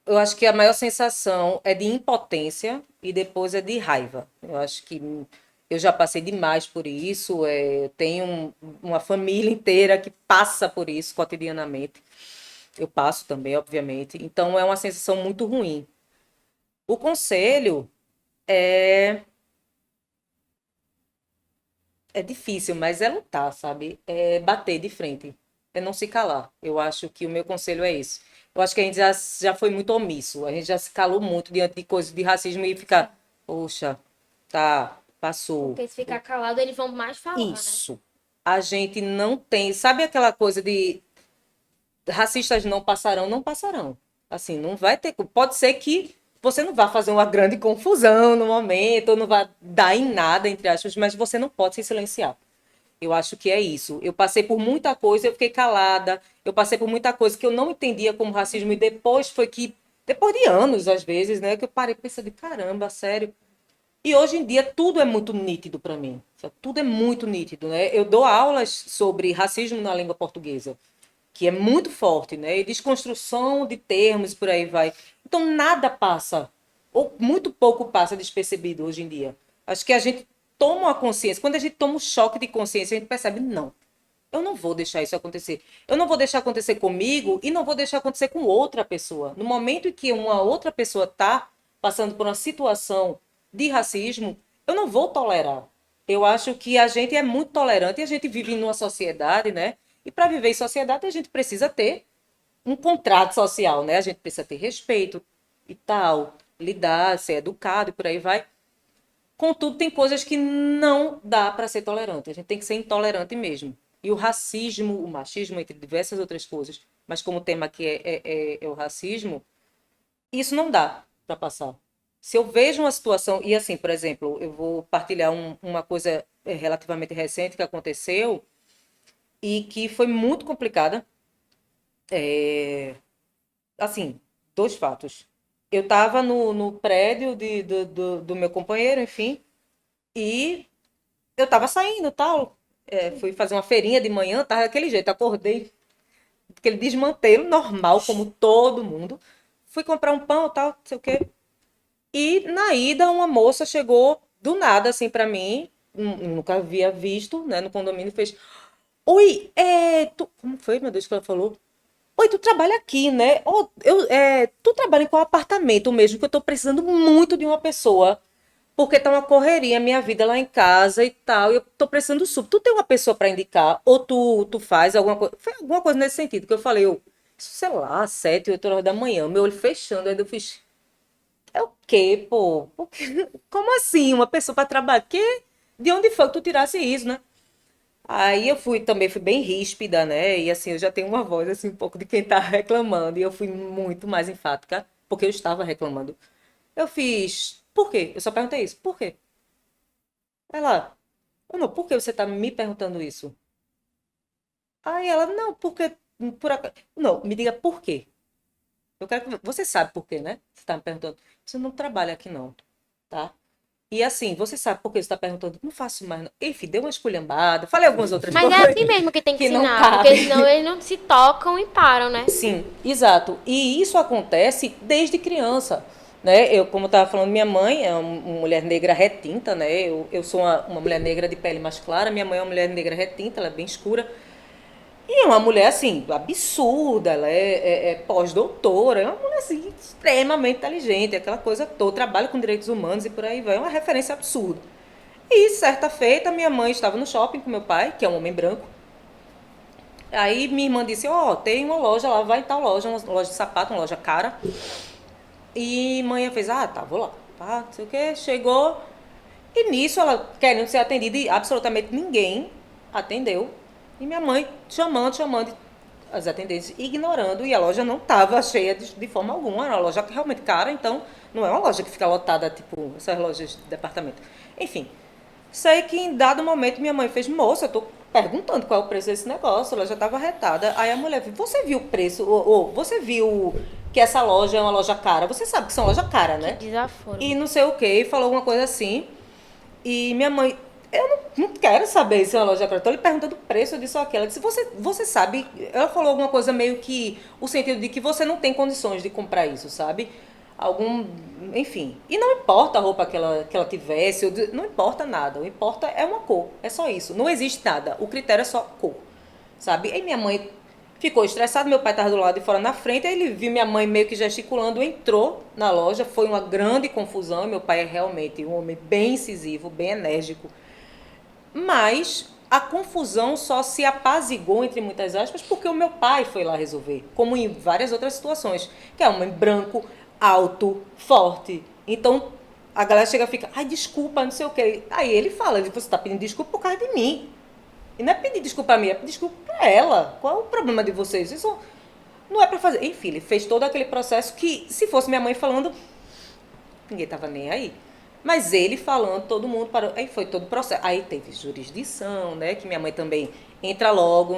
Eu acho que a maior sensação é de impotência e depois é de raiva. Eu acho que eu já passei demais por isso, tenho uma família inteira que passa por isso cotidianamente. Eu passo também, obviamente. Então é uma sensação muito ruim. O conselho é difícil, mas é lutar, sabe? É bater de frente, é não se calar. Eu acho que o meu conselho é esse. Eu acho que a gente já foi muito omisso, a gente já se calou muito diante de coisas de racismo e ficar, poxa, tá, passou. Porque se ficar calado, eles vão mais falar, né? Isso. A gente não tem, sabe aquela coisa de racistas não passarão, não passarão. Assim, não vai ter, pode ser que você não vá fazer uma grande confusão no momento, ou não vá dar em nada, entre aspas, mas você não pode se silenciar. Eu acho que é isso. Eu passei por muita coisa, eu fiquei calada. Eu passei por muita coisa que eu não entendia como racismo. E depois foi que, depois de anos, às vezes, né, que eu parei pensando, caramba, sério. E hoje em dia tudo é muito nítido para mim. Tudo é muito nítido, né? Eu dou aulas sobre racismo na língua portuguesa, que é muito forte, né? E desconstrução de termos, por aí vai. Então nada passa, ou muito pouco passa despercebido hoje em dia. Acho que a gente toma uma consciência, quando a gente toma um choque de consciência, a gente percebe, não, eu não vou deixar isso acontecer. Eu não vou deixar acontecer comigo e não vou deixar acontecer com outra pessoa. No momento em que uma outra pessoa está passando por uma situação de racismo, eu não vou tolerar. Eu acho que a gente é muito tolerante e a gente vive numa sociedade, né? E para viver em sociedade, a gente precisa ter um contrato social, né? A gente precisa ter respeito e tal, lidar, ser educado e por aí vai. Contudo, tem coisas que não dá para ser tolerante. A gente tem que ser intolerante mesmo. E o racismo, o machismo, entre diversas outras coisas, mas como o tema aqui é o racismo, isso não dá para passar. Se eu vejo uma situação, e assim, por exemplo, eu vou partilhar uma coisa relativamente recente que aconteceu e que foi muito complicada. Assim, dois fatos. Eu estava no prédio do meu companheiro, enfim, e eu estava saindo, tal. Fui fazer uma feirinha de manhã, tava daquele jeito, acordei, aquele desmantelo normal, como todo mundo. Fui comprar um pão, tal, não sei o quê. E na ida, uma moça chegou do nada, assim, para mim, nunca havia visto, né, no condomínio, fez: Oi, como foi, meu Deus, que ela falou? Oi, tu trabalha aqui, né? Tu trabalha em qual apartamento mesmo? Que eu tô precisando muito de uma pessoa. Porque tá uma correria a minha vida lá em casa e tal. E eu tô precisando tu tem uma pessoa para indicar? Ou tu faz alguma coisa? Foi alguma coisa nesse sentido que eu falei, sei lá, 7, 8 horas da manhã, meu olho fechando. Aí eu fiz, é o quê, pô? Como assim? Uma pessoa para trabalhar? De onde foi que tu tirasse isso, né? Aí eu também fui bem ríspida, né? E assim, eu já tenho uma voz assim um pouco de quem tá reclamando, e eu fui muito mais enfática, porque eu estava reclamando. Eu fiz, por quê? Eu só perguntei isso, por quê? Ela, não, por que você tá me perguntando isso? Aí ela, não, porque por acaso. Não, me diga por quê. Eu quero que você sabe por quê, né? Você tá me perguntando. Você não trabalha aqui não, tá? E assim, você sabe por que você está perguntando? Não faço mais, não. Enfim, deu uma esculhambada. Falei algumas outras Mas coisas. é assim mesmo que tem que que não ensinar, cabe. porque senão eles não se tocam e param, né? Sim, exato. E isso acontece desde criança, né? Eu, como eu estava falando, minha mãe é uma mulher negra retinta, né? Eu sou uma mulher negra de pele mais clara, minha mãe é uma mulher negra retinta, ela é bem escura. E é uma mulher, assim, absurda, ela é pós-doutora, é uma mulher, assim, extremamente inteligente, aquela coisa toda, trabalha com direitos humanos e por aí vai, é uma referência absurda. E, certa feita, minha mãe estava no shopping com meu pai, que é um homem branco. Aí minha irmã disse, tem uma loja lá, vai em tal loja, uma loja de sapato, uma loja cara. E mãe fez, tá, vou lá. Tá, não sei o que, chegou. E nisso ela querendo ser atendida e absolutamente ninguém atendeu. E minha mãe chamando as atendentes, ignorando. E a loja não estava cheia de forma alguma. Era uma loja realmente cara, então não é uma loja que fica lotada, tipo essas lojas de departamento. Enfim, sei que em dado momento minha mãe fez, moça, eu tô perguntando qual é o preço desse negócio. Ela já estava retada. Aí a mulher, você viu o preço? Ou você viu que essa loja é uma loja cara. Você sabe que são loja cara, né? Desaforo. E não sei o que, falou alguma coisa assim. E minha mãe, eu não quero saber se é uma loja cara. Então ele perguntando o preço disso ou aquilo. Ela disse, você sabe? Ela falou alguma coisa meio que, o sentido de que você não tem condições de comprar isso, sabe? Enfim. E não importa a roupa que ela tivesse, não importa nada. O que importa é uma cor, é só isso. Não existe nada, o critério é só cor, sabe? Aí minha mãe ficou estressada, meu pai estava do lado de fora na frente, aí ele viu minha mãe meio que gesticulando, entrou na loja, foi uma grande confusão, meu pai é realmente um homem bem incisivo, bem enérgico, mas a confusão só se apaziguou, entre muitas aspas, porque o meu pai foi lá resolver, como em várias outras situações, que é um homem branco, alto, forte. Então, a galera chega e fica, ai, desculpa, não sei o quê. Aí ele fala, você está pedindo desculpa por causa de mim. E não é pedir desculpa a mim, é pedir desculpa para ela. Qual é o problema de vocês? Isso não é para fazer. Enfim, ele fez todo aquele processo que, se fosse minha mãe falando, ninguém estava nem aí. Mas ele falando, todo mundo parou. Aí foi todo o processo. Aí teve jurisdição, né? Que minha mãe também entra logo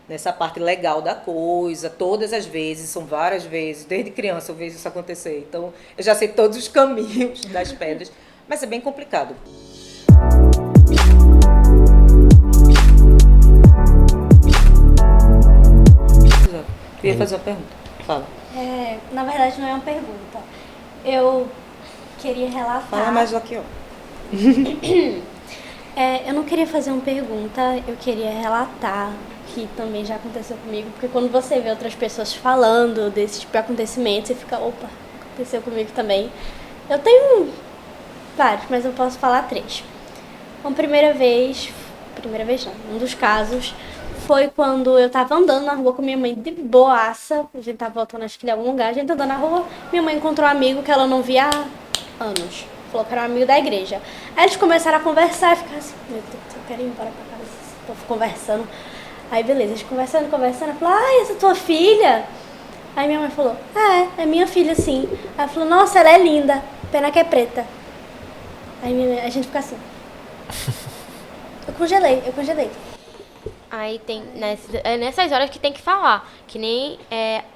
nessa parte legal da coisa, todas as vezes, são várias vezes, desde criança eu vejo isso acontecer. Então, eu já sei todos os caminhos das pedras, mas é bem complicado. Eu queria fazer uma pergunta. Fala. Na verdade, não é uma pergunta. Eu queria relatar... Fala mais aqui, ó. Eu não queria fazer uma pergunta, eu queria relatar, que também já aconteceu comigo, porque quando você vê outras pessoas falando desse tipo de acontecimento, você fica, opa, aconteceu comigo também. Eu tenho vários, mas eu posso falar 3. Uma primeira vez não, um dos casos foi quando eu tava andando na rua com minha mãe de boaça, a gente tava voltando acho que de algum lugar, a gente andando na rua, minha mãe encontrou um amigo que ela não via há anos. Falou que era um amigo da igreja. Aí eles começaram a conversar e ficaram assim, meu Deus, eu quero ir embora pra casa, esse povo conversando. Aí beleza, eles conversando, falou, essa é tua filha? Aí minha mãe falou, é minha filha sim. Aí ela falou, nossa, ela é linda, pena que é preta. Aí a gente fica assim. Eu congelei. Aí tem nessas horas que tem que falar, que nem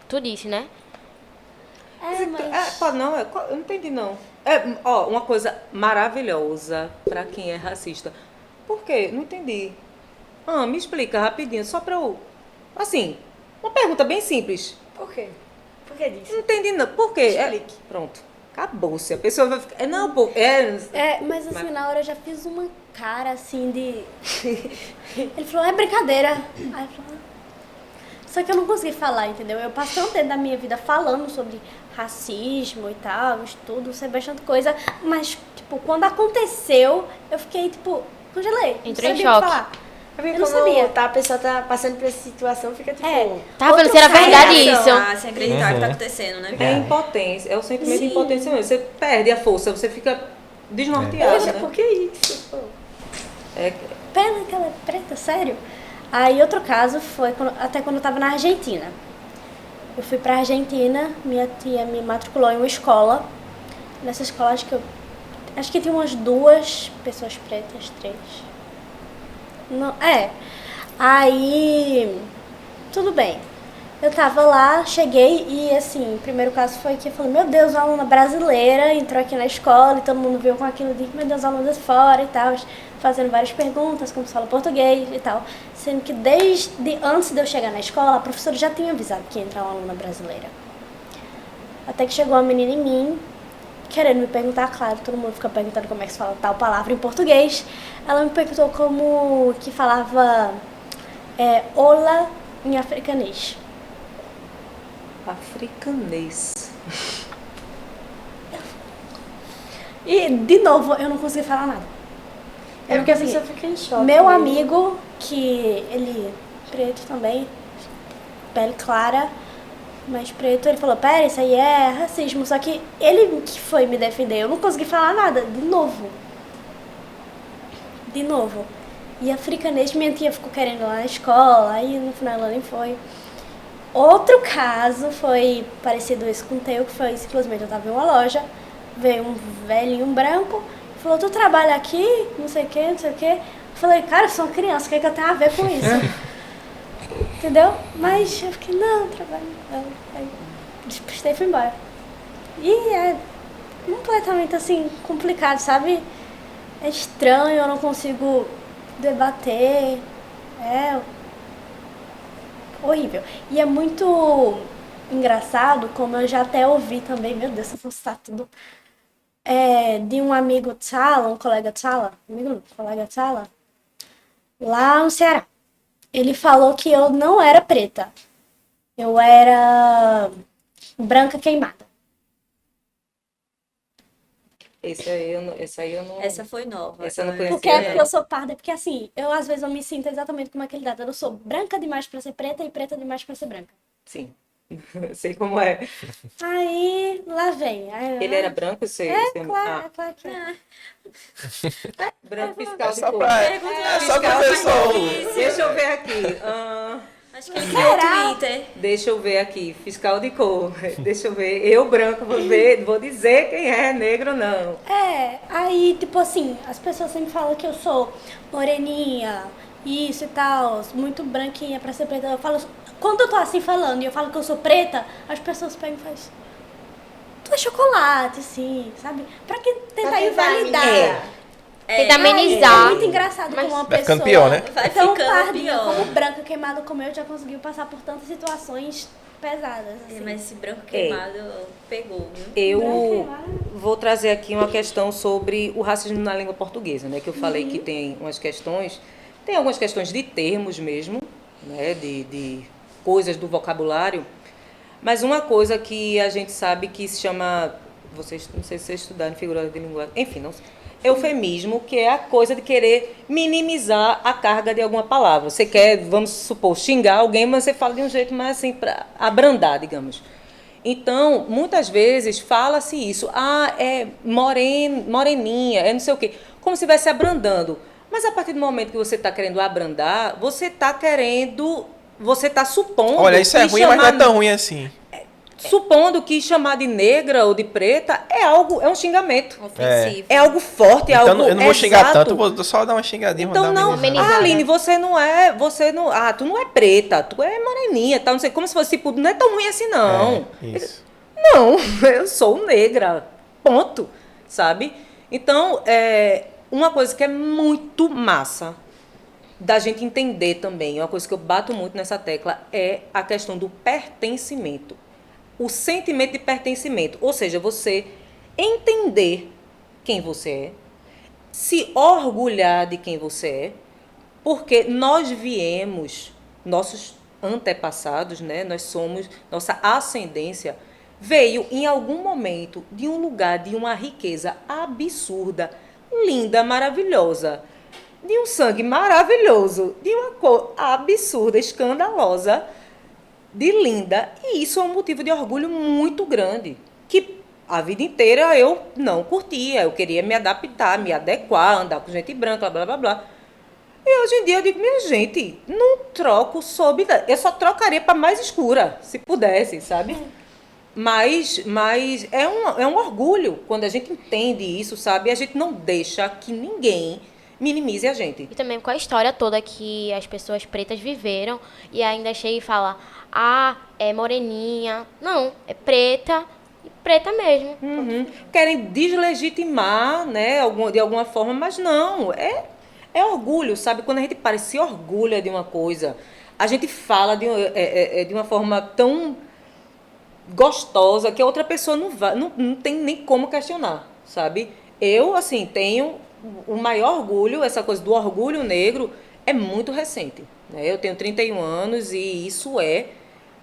tu disse, né? Eu não entendi não. Uma coisa maravilhosa pra quem é racista. Por quê? Não entendi. Me explica rapidinho, só pra eu... Assim, uma pergunta bem simples. Por quê? Por que disso? Não entendi não. Por quê? Explique. Pronto. Acabou-se. A pessoa vai ficar... Mas assim, na hora eu já fiz uma cara assim de... Ele falou, é brincadeira. Aí eu falei... Só que eu não consegui falar, entendeu? Eu passei um tempo da minha vida falando sobre racismo e tal, estudo, sei bastante coisa. Mas, tipo, quando aconteceu, eu fiquei, tipo, congelei. Entrou em não sabia o que choque. falar. Porque Eu não quando sabia. a pessoa tá passando por essa situação, fica tipo... Tava vendo Outro se era caso, verdade Reação isso. a se acreditar que tá acontecendo, né? É impotência. É o sentimento de Sim. impotência mesmo. Você perde a força, você fica desnorteado, Poxa, né? por que isso? Pô? Pena que ela é preta, sério. Aí outro caso foi até quando eu tava na Argentina. Eu fui pra Argentina, minha tia me matriculou em uma escola. Nessa escola acho que tinha umas 2 pessoas pretas, 3. Não, Aí, tudo bem. Eu tava lá, cheguei e assim, o primeiro caso foi que eu falei, meu Deus, uma aluna brasileira entrou aqui na escola e todo mundo viu com aquilo de, meu Deus, alunos de fora e tal, fazendo várias perguntas, como se fala português e tal. Sendo que desde antes de eu chegar na escola, a professora já tinha avisado que ia entrar uma aluna brasileira. Até que chegou uma menina em mim, querendo me perguntar, claro, todo mundo fica perguntando como é que se fala tal palavra em português. Ela me perguntou como que falava olá em africanês. Africanês. E, de novo, eu não consegui falar nada. Porque a consegui. pessoa fica em choque. Meu mesmo. amigo, que ele preto também, pele clara, mas preto, ele falou, pera, isso aí é racismo. Só que ele que foi me defender, eu não consegui falar nada, de novo. E africanês, minha tia ficou querendo ir lá na escola, aí no final ela nem foi. Outro caso foi parecido isso com o teu, que foi simplesmente eu tava em uma loja, veio um velhinho branco, falou, tu trabalha aqui? Não sei o que. Eu falei, cara, eu sou uma criança, o que é que eu tenho a ver com isso? entendeu? Mas eu fiquei, não, trabalho não. Aí despistei e fui embora. E é completamente assim, complicado, sabe? É estranho, eu não consigo debater. É horrível. E é muito engraçado, como eu já até ouvi também, meu Deus, eu vou citar tudo. De um amigo de sala, um colega de sala, colega de sala, lá no Ceará. Ele falou que eu não era preta. Eu era branca queimada. Essa aí eu não. Essa foi nova. Essa eu não Porque conhecia. é porque eu sou parda, porque assim, eu às vezes eu me sinto exatamente como aquele dado. Eu sou branca demais pra ser preta e preta demais pra ser branca. Sim. Eu sei como é. Aí, lá vem. Aí, Ele era branco, você. claro, é claro que é. Branco fiscal É de só cor. pra, Pergunta é só fiscal pro de pessoal. cor. Deixa eu ver aqui. Acho que ele criou o Twitter. Deixa eu ver aqui. Fiscal de cor. Deixa eu ver. Eu, branco, vou dizer quem é negro, não. Aí, tipo assim, as pessoas sempre falam que eu sou moreninha, isso e tal, muito branquinha pra ser preta. Eu falo, quando eu tô assim falando e eu falo que eu sou preta, as pessoas pegam e fazem, tu é chocolate, assim, sabe? Pra que tentar invalidar. Tenta É amenizar. muito engraçado como uma Vai pessoa ficando pior, né? Vai tão ficando pardinha pior. como branca queimada como eu já conseguiu passar por tantas situações pesadas. Assim. Mas esse branco queimado pegou, viu? Eu vou trazer aqui uma questão sobre o racismo na língua portuguesa, né? Que eu falei que tem umas questões, tem algumas questões de termos mesmo, né? De coisas do vocabulário, mas uma coisa que a gente sabe que se chama, vocês, não sei se vocês estudaram figura de linguagem, enfim, não sei. Eufemismo, que é a coisa de querer minimizar a carga de alguma palavra. Você quer, vamos supor, xingar alguém, mas você fala de um jeito mais assim, para abrandar, digamos. Então, muitas vezes fala-se isso, é moreninha, é não sei o quê, como se estivesse abrandando. Mas a partir do momento que você está querendo abrandar, você está supondo... Olha, isso é que ruim, mas não é chamar- tão ruim assim. Supondo que chamar de negra ou de preta é um xingamento. Ofensivo. É algo forte, é Então algo eu não vou xingar exato. tanto, eu vou só dar uma xingadinha. Então mandar não, uma amenizada. Aline, tu não é preta, tu é moreninha, tá? Não sei, como se fosse, tipo, não é tão ruim assim, não. Isso. Não, eu sou negra, ponto, sabe? Então, uma coisa que é muito massa da gente entender também, uma coisa que eu bato muito nessa tecla, é a questão do pertencimento. O sentimento de pertencimento, ou seja, você entender quem você é, se orgulhar de quem você é, porque nós viemos, nossos antepassados, né, nossa ascendência veio em algum momento de um lugar de uma riqueza absurda, linda, maravilhosa, de um sangue maravilhoso, de uma cor absurda, escandalosa, de linda, e isso é um motivo de orgulho muito grande, que a vida inteira eu não curtia, eu queria me adaptar, me adequar, andar com gente branca, blá, blá, blá. E hoje em dia eu digo, minha gente, não troco sob... Eu só trocaria para mais escura, se pudesse, sabe? Mas é um orgulho quando a gente entende isso, sabe? A gente não deixa que ninguém minimize a gente. E também com a história toda que as pessoas pretas viveram e ainda chega e fala, é moreninha. Não, é preta e preta mesmo. Querem deslegitimar, né, de alguma forma, mas não, é orgulho, sabe? Quando a gente se orgulha de uma coisa, a gente fala de uma forma tão gostosa que a outra pessoa não tem nem como questionar, sabe? Eu, assim, tenho o maior orgulho, essa coisa do orgulho negro é muito recente, né? Eu tenho 31 anos e isso é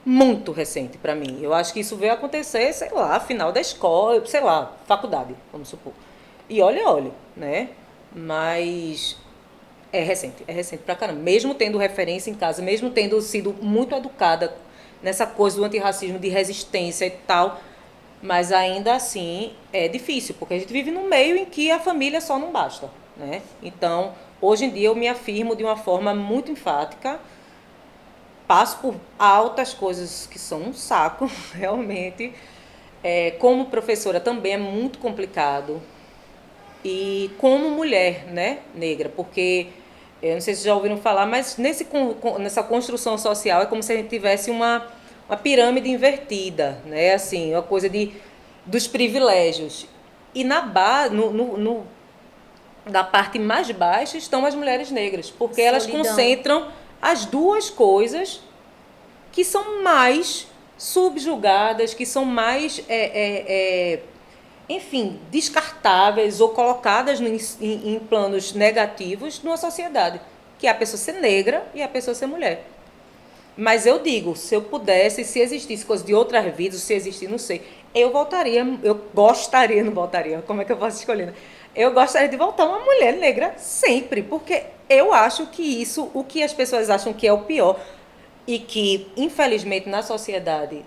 muito recente para mim. Eu acho que isso veio acontecer, sei lá, final da escola, sei lá, faculdade, vamos supor. E olha, né? Mas é recente pra caramba. Mesmo tendo referência em casa, mesmo tendo sido muito educada nessa coisa do antirracismo, de resistência e tal, mas ainda assim é difícil, porque a gente vive num meio em que a família só não basta, né? Então, hoje em dia eu me afirmo de uma forma muito enfática, passo por altas coisas que são um saco, realmente. Como professora também é muito complicado. E como mulher, né, negra, porque Eu não sei se já ouviram falar, mas nessa construção social é como se a gente tivesse uma pirâmide invertida, né? Assim, uma coisa dos privilégios. E da parte mais baixa estão as mulheres negras, porque elas Solidão. concentram as duas coisas que são mais subjugadas, que são mais, enfim, descartáveis ou colocadas em planos negativos numa sociedade, que é a pessoa ser negra e a pessoa ser mulher. Mas eu digo, se eu pudesse, se existisse coisa de outras vidas, se existir, não sei, eu gostaria, não voltaria, como é que eu posso escolher, né? Eu gostaria de voltar uma mulher negra sempre, porque eu acho que isso, o que as pessoas acham que é o pior, e que, infelizmente, na sociedade,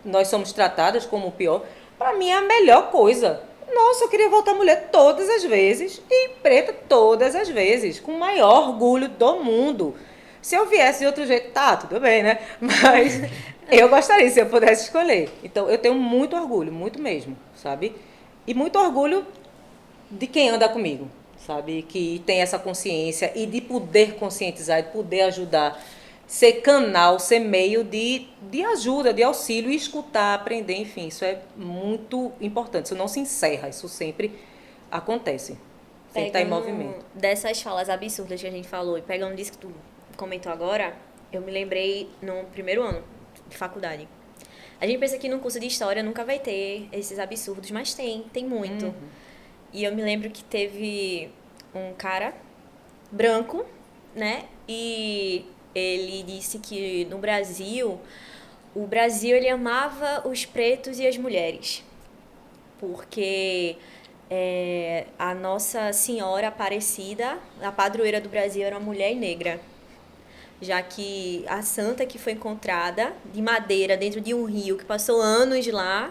nós somos tratadas como o pior, para mim é a melhor coisa. Nossa, eu queria voltar mulher todas as vezes, e preta todas as vezes, com o maior orgulho do mundo. Se eu viesse de outro jeito, tá, tudo bem, né? Mas eu gostaria, se eu pudesse escolher. Então, eu tenho muito orgulho, muito mesmo, sabe? E muito orgulho de quem anda comigo, sabe? Que tem essa consciência e de poder conscientizar, de poder ajudar, ser canal, ser meio de ajuda, de auxílio, e escutar, aprender, enfim, isso é muito importante. Isso não se encerra, isso sempre acontece. Sempre está em movimento. Dessas falas absurdas que a gente falou, e pegando disso que tu comentou agora, eu me lembrei no primeiro ano de faculdade. A gente pensa que no curso de História nunca vai ter esses absurdos, mas tem muito. E eu me lembro que teve um cara branco, né? E ele disse que no Brasil, o Brasil ele amava os pretos e as mulheres. Porque a Nossa Senhora Aparecida, a padroeira do Brasil, era uma mulher negra. Já que a santa que foi encontrada de madeira dentro de um rio, que passou anos lá,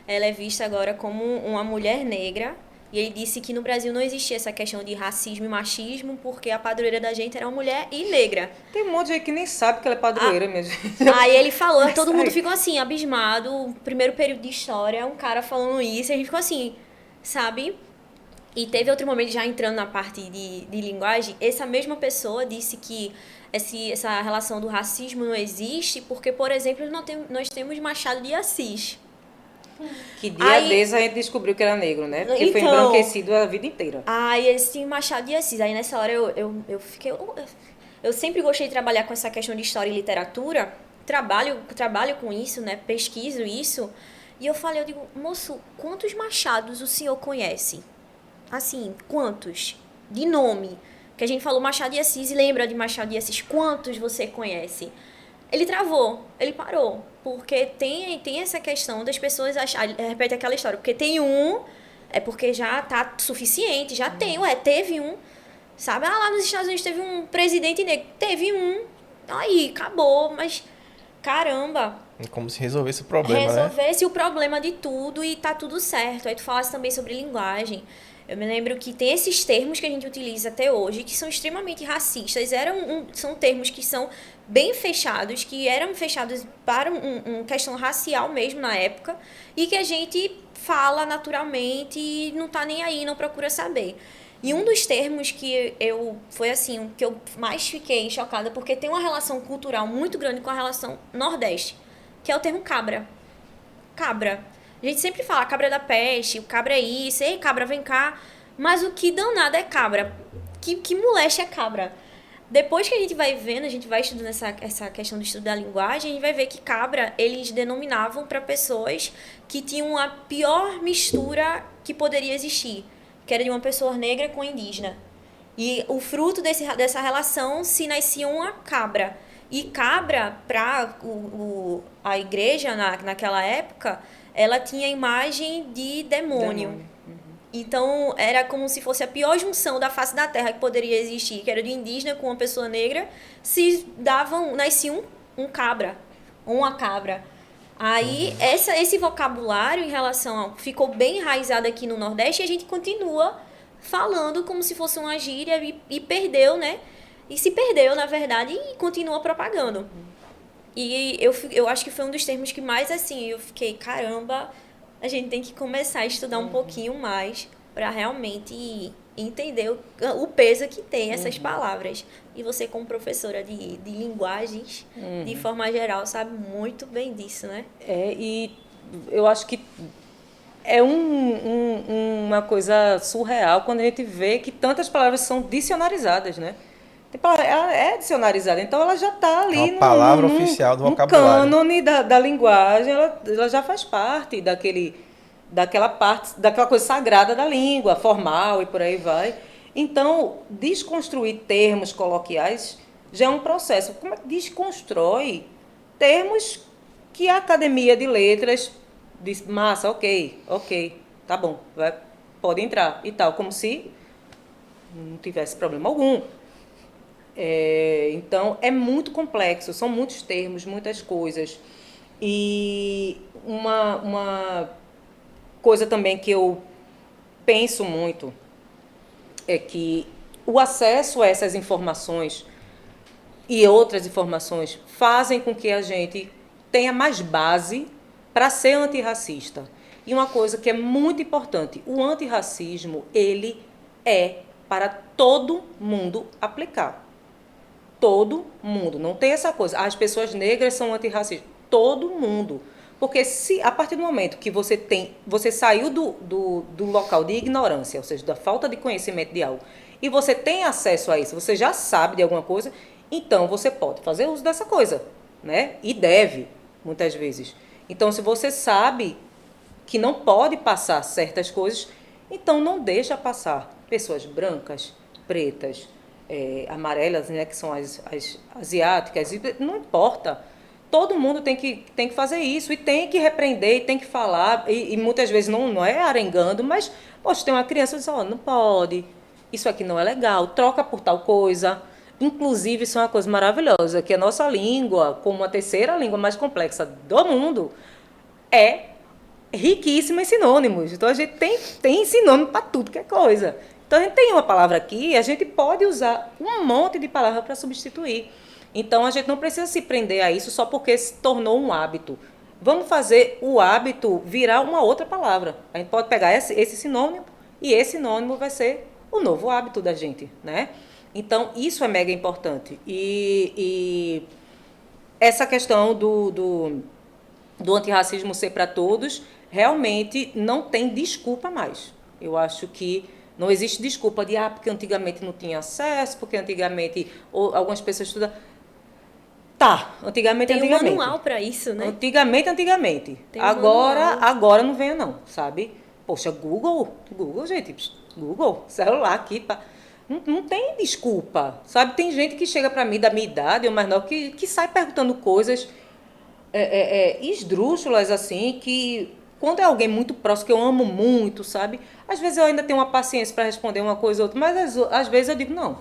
ela é vista agora como uma mulher negra. E ele disse que no Brasil não existia essa questão de racismo e machismo, porque a padroeira da gente era uma mulher e negra. Tem um monte de gente que nem sabe que ela é padroeira mesmo. Aí ele falou, todo mundo ficou assim, abismado. O primeiro período de História, um cara falando isso, e a gente ficou assim, sabe? E teve outro momento, já entrando na parte de linguagem, essa mesma pessoa disse que essa relação do racismo não existe porque, por exemplo, nós temos Machado de Assis. Que dia desses a gente descobriu que era negro, né? Porque foi embranquecido a vida inteira. Aí esse Machado de Assis, aí nessa hora eu fiquei... Eu sempre gostei de trabalhar com essa questão de história e literatura, trabalho com isso, né? Pesquiso isso. E eu digo, moço, quantos Machados o senhor conhece? Assim, quantos? De nome. Que a gente falou Machado de Assis e lembra de Machado de Assis. Quantos você conhece? Ele travou, ele parou. Porque tem essa questão das pessoas acharem... Repete aquela história. Porque tem um, é porque já tá suficiente, já tem. Teve um. Sabe? Lá nos Estados Unidos teve um presidente negro. Teve um. Aí, acabou. Mas, caramba... Como se resolvesse o problema, Resolvesse o problema de tudo e tá tudo certo. Aí tu falasse também sobre linguagem. Eu me lembro que tem esses termos que a gente utiliza até hoje, que são extremamente racistas. São termos que são bem fechados, que eram fechados para uma questão racial mesmo na época, e que a gente fala naturalmente e não tá nem aí, não procura saber. E um dos termos que foi assim, o que eu mais fiquei chocada, porque tem uma relação cultural muito grande com a relação Nordeste, que é o termo cabra. Cabra. A gente sempre fala cabra da peste, o cabra é isso, ei, cabra, vem cá. Mas o que danado é cabra? Que moleque é cabra? Depois que a gente vai vendo, a gente vai estudando essa questão do estudo da linguagem, a gente vai ver que cabra, eles denominavam para pessoas que tinham a pior mistura que poderia existir, que era de uma pessoa negra com indígena. E o fruto dessa relação se nascia uma cabra. E cabra, para a igreja naquela época, ela tinha a imagem de demônio. Então, era como se fosse a pior junção da face da terra que poderia existir, que era de indígena com uma pessoa negra, nascia um cabra, ou uma cabra. Aí, esse vocabulário em relação ficou bem enraizado aqui no Nordeste, e a gente continua falando como se fosse uma gíria e perdeu, né? E se perdeu, na verdade, e continua propagando. E eu acho que foi um dos termos que mais, assim, eu fiquei, caramba, a gente tem que começar a estudar um pouquinho mais para realmente entender o peso que tem essas palavras. E você, como professora de linguagens, de forma geral, sabe muito bem disso, né? E eu acho que é uma coisa surreal quando a gente vê que tantas palavras são dicionarizadas, né? Ela é dicionarizada, então ela já está ali É uma palavra oficial do vocabulário. no cânone da linguagem, ela já faz parte daquela coisa sagrada da língua, formal e por aí vai. Então, desconstruir termos coloquiais já é um processo. Como é que desconstrói termos que a Academia de Letras diz, massa, ok, tá bom, pode entrar e tal, como se não tivesse problema algum. Então, é muito complexo, são muitos termos, muitas coisas. E uma coisa também que eu penso muito é que o acesso a essas informações e outras informações fazem com que a gente tenha mais base para ser antirracista. E uma coisa que é muito importante, o antirracismo, ele é para todo mundo aplicar. Todo mundo. Não tem essa coisa, as pessoas negras são antirracistas. Todo mundo. Porque se a partir do momento que você saiu do local de ignorância, ou seja, da falta de conhecimento de algo, e você tem acesso a isso, você já sabe de alguma coisa, então você pode fazer uso dessa coisa, né? E deve, muitas vezes. Então, se você sabe que não pode passar certas coisas, então não deixa passar pessoas brancas, pretas, amarelas, né, que são as asiáticas, não importa. Todo mundo tem que fazer isso e tem que repreender, e tem que falar, e muitas vezes não é arengando, mas, poxa, tem uma criança que diz, não pode, isso aqui não é legal, troca por tal coisa. Inclusive, isso é uma coisa maravilhosa, que a nossa língua, como a terceira língua mais complexa do mundo, é riquíssima em sinônimos. Então, a gente tem sinônimo para tudo que é coisa. Então, a gente tem uma palavra aqui e a gente pode usar um monte de palavras para substituir. Então, a gente não precisa se prender a isso só porque se tornou um hábito. Vamos fazer o hábito virar uma outra palavra. A gente pode pegar esse sinônimo e esse sinônimo vai ser o novo hábito da gente, né? Então, isso é mega importante. E essa questão do antirracismo ser para todos, realmente não tem desculpa mais. Eu acho que não existe desculpa de, porque antigamente não tinha acesso, porque antigamente algumas pessoas estudam. Tá, antigamente. Tem um manual para isso, né? Antigamente. Agora não venha não, sabe? Poxa, Google, gente, Google, celular aqui, não tem desculpa, sabe? Tem gente que chega para mim da minha idade ou mais nova que sai perguntando coisas esdrúxulas, assim, que quando é alguém muito próximo, que eu amo muito, sabe? Às vezes eu ainda tenho uma paciência para responder uma coisa ou outra, mas às vezes eu digo, não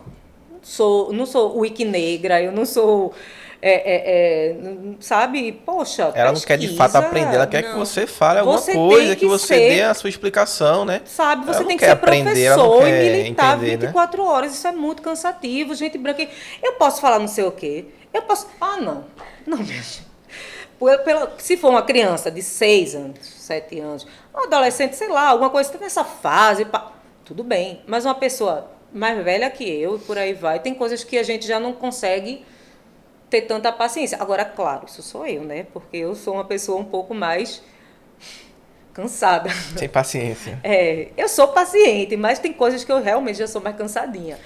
sou Wikinegra, eu não sou... sabe? Poxa, ela não quer de fato aprender, ela quer que você fale alguma coisa, que você dê a sua explicação, né? Sabe, você ela tem que ser professor e militar entender, 24 horas, isso é muito cansativo, gente branca. Eu posso falar não sei o quê, eu posso... não, minha gente. Se for uma criança de 6 anos, 7 anos, um adolescente, sei lá, alguma coisa que está nessa fase, tudo bem, mas uma pessoa mais velha que eu, por aí vai, tem coisas que a gente já não consegue ter tanta paciência. Agora, claro, isso sou eu, né? Porque eu sou uma pessoa um pouco mais cansada. Sem paciência. Eu sou paciente, mas tem coisas que eu realmente já sou mais cansadinha.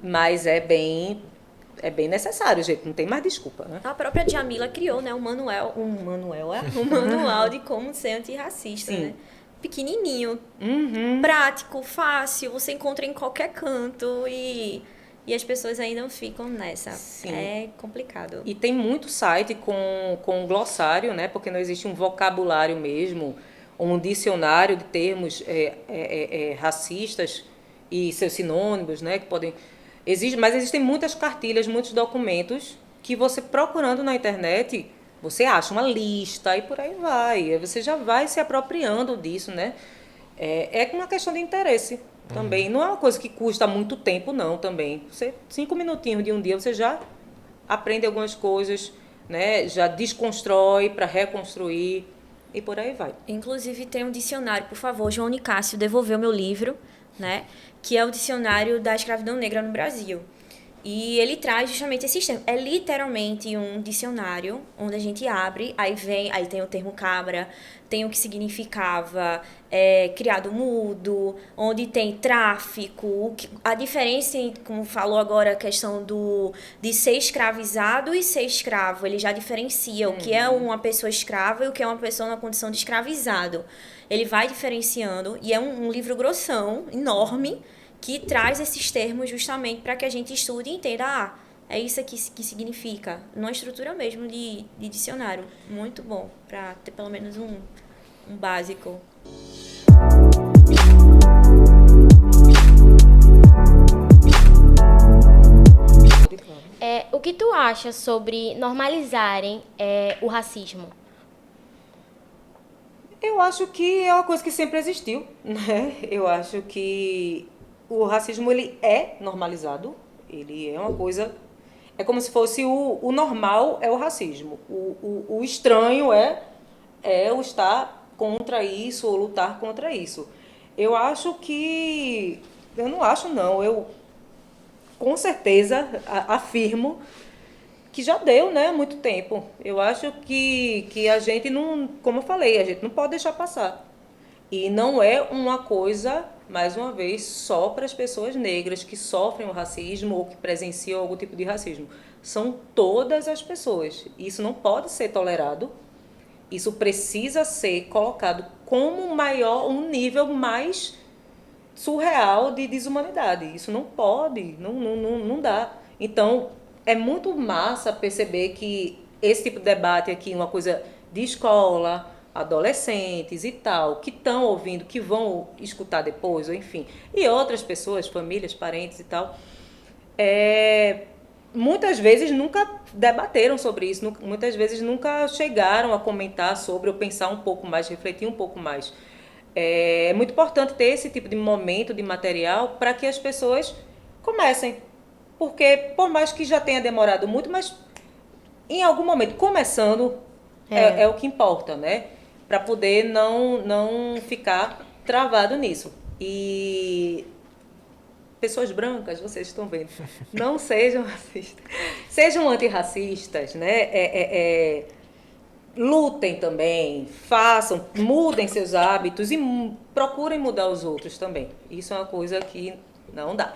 Mas é bem necessário, gente. Não tem mais desculpa, né? A própria Djamila criou, né, um manual de como ser antirracista, né? Pequenininho, prático, fácil, você encontra em qualquer canto e as pessoas ainda ficam nessa. Sim. É complicado. E tem muito site com glossário, né? Porque não existe um vocabulário mesmo, um dicionário de termos racistas e seus sinônimos, né? Que podem... Mas existem muitas cartilhas, muitos documentos que você procurando na internet, você acha uma lista e por aí vai. Aí você já vai se apropriando disso, né? É uma questão de interesse também. Não é uma coisa que custa muito tempo, não, também. 5 minutinhos de um dia, você já aprende algumas coisas, né? Já desconstrói para reconstruir e por aí vai. Inclusive, tem um dicionário, por favor, João Nicásio devolveu meu livro, né? Que é o Dicionário da Escravidão Negra no Brasil. E ele traz justamente esses termos. É literalmente um dicionário onde a gente abre, aí tem o termo cabra, tem o que significava criado mudo, onde tem tráfico, a diferença, como falou agora, a questão de ser escravizado e ser escravo. Ele já diferencia o que é uma pessoa escrava e o que é uma pessoa na condição de escravizado. Ele vai diferenciando, e é um livro grossão, enorme, que traz esses termos justamente para que a gente estude e entenda, é isso aqui que significa, numa estrutura mesmo de dicionário. Muito bom, para ter pelo menos um básico. O que tu acha sobre normalizarem o racismo? Eu acho que é uma coisa que sempre existiu, né? Eu acho que o racismo, ele é normalizado, ele é uma coisa... É como se fosse o normal é o racismo. O estranho é o estar contra isso ou lutar contra isso. Eu acho que... Eu não acho, não. Eu, com certeza, afirmo que já deu, né, há muito tempo. Eu acho que a gente não... Como eu falei, a gente não pode deixar passar. E não é uma coisa, mais uma vez, só para as pessoas negras que sofrem o racismo ou que presenciam algum tipo de racismo. São todas as pessoas. Isso não pode ser tolerado. Isso precisa ser colocado como um nível mais surreal de desumanidade. Isso não pode, não dá. Então, é muito massa perceber que esse tipo de debate aqui, uma coisa de escola, adolescentes e tal, que estão ouvindo, que vão escutar depois, ou enfim, e outras pessoas, famílias, parentes e tal, muitas vezes nunca debateram sobre isso, muitas vezes nunca chegaram a comentar sobre, ou pensar um pouco mais, refletir um pouco mais. É muito importante ter esse tipo de momento, de material, para que as pessoas comecem, porque por mais que já tenha demorado muito, mas em algum momento, começando, é o que importa, né? Para poder não ficar travado nisso. E pessoas brancas, vocês estão vendo, não sejam racistas, sejam antirracistas, né? Lutem também, mudem seus hábitos e procurem mudar os outros também. Isso é uma coisa que não dá.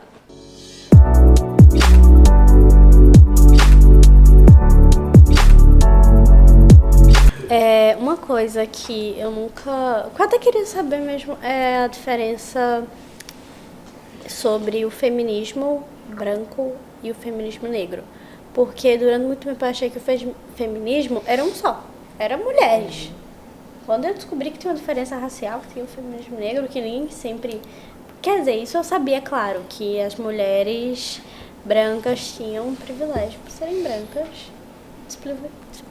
Uma coisa que eu até queria saber mesmo, é a diferença sobre o feminismo branco e o feminismo negro. Porque durante muito tempo eu achei que o feminismo era um só, era mulheres. Quando eu descobri que tinha uma diferença racial, que tinha o feminismo negro, que nem sempre... Quer dizer, isso eu sabia, claro, que as mulheres brancas tinham um privilégio por serem brancas,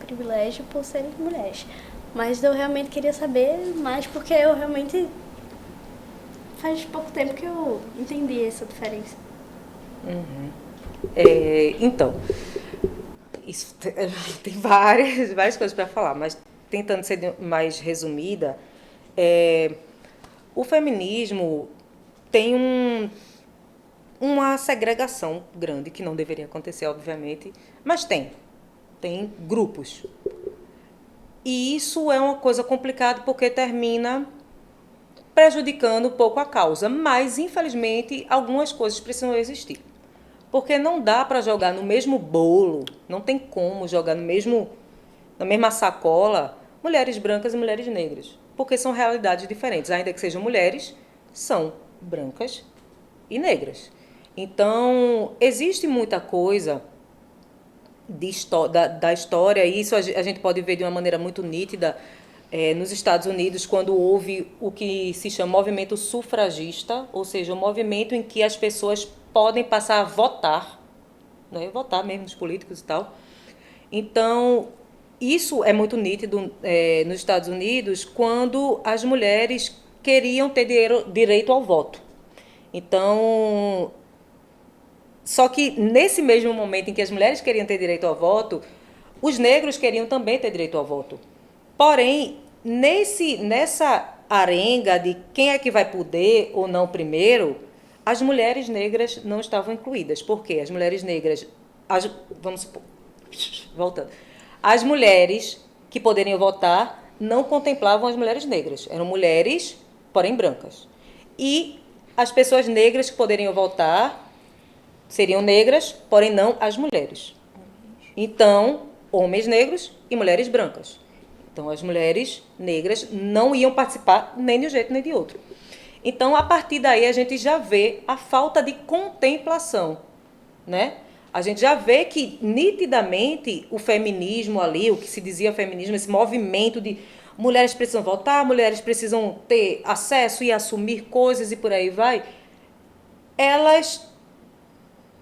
privilégio por serem mulheres. Mas eu realmente queria saber mais, porque eu realmente... Faz pouco tempo que eu entendi essa diferença. Então, isso tem várias coisas para falar, mas tentando ser mais resumida, o feminismo tem uma segregação grande, que não deveria acontecer, obviamente, mas tem grupos. E isso é uma coisa complicada porque termina prejudicando um pouco a causa, mas, infelizmente, algumas coisas precisam existir. Porque não dá para jogar no mesmo bolo, não tem como jogar na mesma sacola mulheres brancas e mulheres negras, porque são realidades diferentes. Ainda que sejam mulheres, são brancas e negras. Então, existe muita coisa da história, e isso a gente pode ver de uma maneira muito nítida nos Estados Unidos, quando houve o que se chama movimento sufragista, ou seja, um movimento em que as pessoas podem passar a votar, né? Votar mesmo os políticos e tal. Então, isso é muito nítido nos Estados Unidos, quando as mulheres queriam ter direito ao voto. Então, só que nesse mesmo momento em que as mulheres queriam ter direito ao voto, os negros queriam também ter direito ao voto. Porém, nessa arenga de quem é que vai poder ou não primeiro, as mulheres negras não estavam incluídas. Por quê? As mulheres negras, vamos supor, voltando, as mulheres que poderiam votar não contemplavam as mulheres negras. Eram mulheres, porém brancas. E as pessoas negras que poderiam votar seriam negras, porém não as mulheres. Então, homens negros e mulheres brancas. Então, as mulheres negras não iam participar nem de um jeito nem de outro. Então, a partir daí, a gente já vê a falta de contemplação, né? A gente já vê que, nitidamente, o feminismo ali, o que se dizia feminismo, esse movimento de mulheres precisam votar, mulheres precisam ter acesso e assumir coisas e por aí vai, elas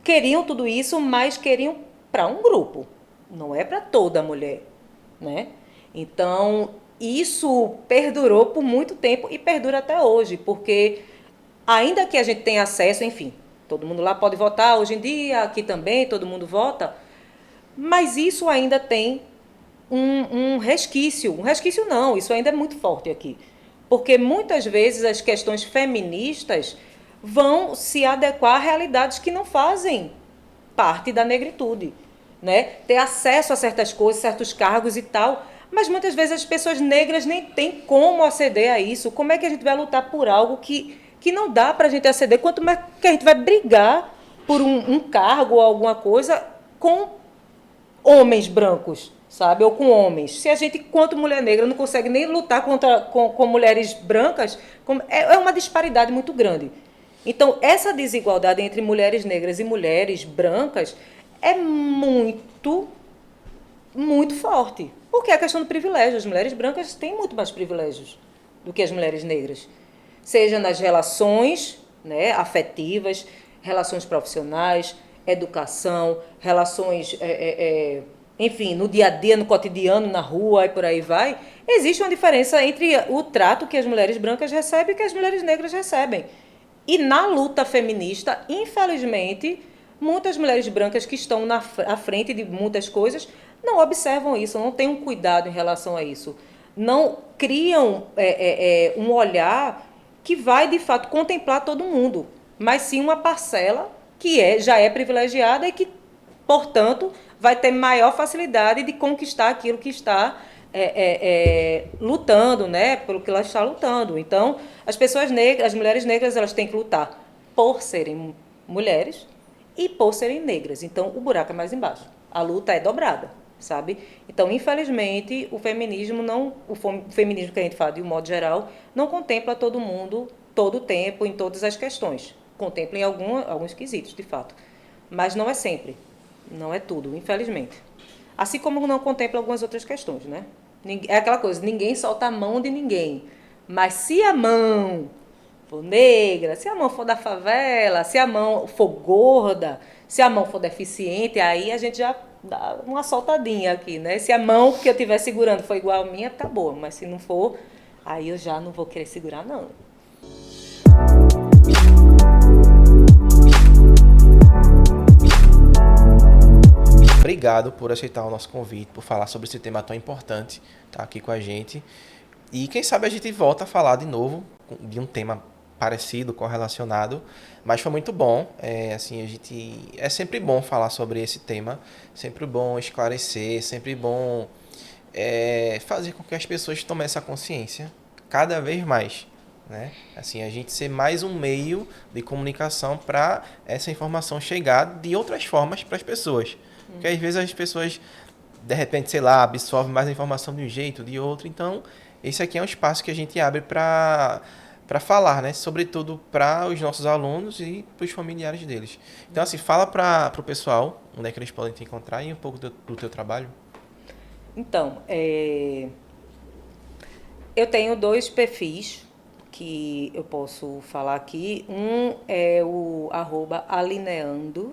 queriam tudo isso, mas queriam para um grupo, não é para toda mulher, né? Então, isso perdurou por muito tempo e perdura até hoje, porque ainda que a gente tenha acesso, enfim, todo mundo lá pode votar hoje em dia, aqui também todo mundo vota, mas isso ainda tem um resquício não, isso ainda é muito forte aqui, porque muitas vezes as questões feministas vão se adequar a realidades que não fazem parte da negritude, né? Ter acesso a certas coisas, certos cargos e tal, mas muitas vezes as pessoas negras nem têm como aceder a isso. Como é que a gente vai lutar por algo que não dá para a gente aceder? Quanto mais que a gente vai brigar por um cargo ou alguma coisa com homens brancos, sabe? Ou com homens. Se a gente, quanto mulher negra, não consegue nem lutar com mulheres brancas, é uma disparidade muito grande. Então, essa desigualdade entre mulheres negras e mulheres brancas é muito, muito forte. Porque é a questão do privilégio. As mulheres brancas têm muito mais privilégios do que as mulheres negras. Seja nas relações, né, afetivas, relações profissionais, educação, relações, enfim, no dia a dia, no cotidiano, na rua e por aí vai. Existe uma diferença entre o trato que as mulheres brancas recebem e que as mulheres negras recebem. E na luta feminista, infelizmente, muitas mulheres brancas que estão à frente de muitas coisas não observam isso, não têm um cuidado em relação a isso. Não criam um olhar que vai, de fato, contemplar todo mundo, mas sim uma parcela que já é privilegiada e que, portanto, vai ter maior facilidade de conquistar aquilo que está lutando, né, pelo que ela está lutando. Então, as pessoas negras, as mulheres negras, elas têm que lutar por serem mulheres e por serem negras. Então, o buraco é mais embaixo. A luta é dobrada, sabe? Então, infelizmente, o feminismo que a gente fala de um modo geral, não contempla todo mundo, todo o tempo, em todas as questões. Contempla em alguns quesitos, de fato. Mas não é sempre. Não é tudo, infelizmente. Assim como não contempla algumas outras questões, né? É aquela coisa, ninguém solta a mão de ninguém. Mas se a mão for negra, se a mão for da favela, se a mão for gorda, se a mão for deficiente, aí a gente já dá uma soltadinha aqui, né? Se a mão que eu estiver segurando for igual a minha, tá boa. Mas se não for, aí eu já não vou querer segurar, não. Obrigado por aceitar o nosso convite, por falar sobre esse tema tão importante, tá aqui com a gente. E quem sabe a gente volta a falar de novo de um tema parecido, correlacionado, mas foi muito bom. É sempre bom falar sobre esse tema, sempre bom esclarecer, sempre bom fazer com que as pessoas tomem essa consciência cada vez mais, né? Assim, a gente ser mais um meio de comunicação para essa informação chegar de outras formas para as pessoas. Porque às vezes as pessoas, de repente, sei lá, absorvem mais a informação de um jeito, de outro. Então, esse aqui é um espaço que a gente abre para falar, né? Sobretudo para os nossos alunos e para os familiares deles. Então, assim, fala para o pessoal onde é que eles podem te encontrar e um pouco do teu trabalho. Então, eu tenho 2 perfis que eu posso falar aqui. Um é o @alineando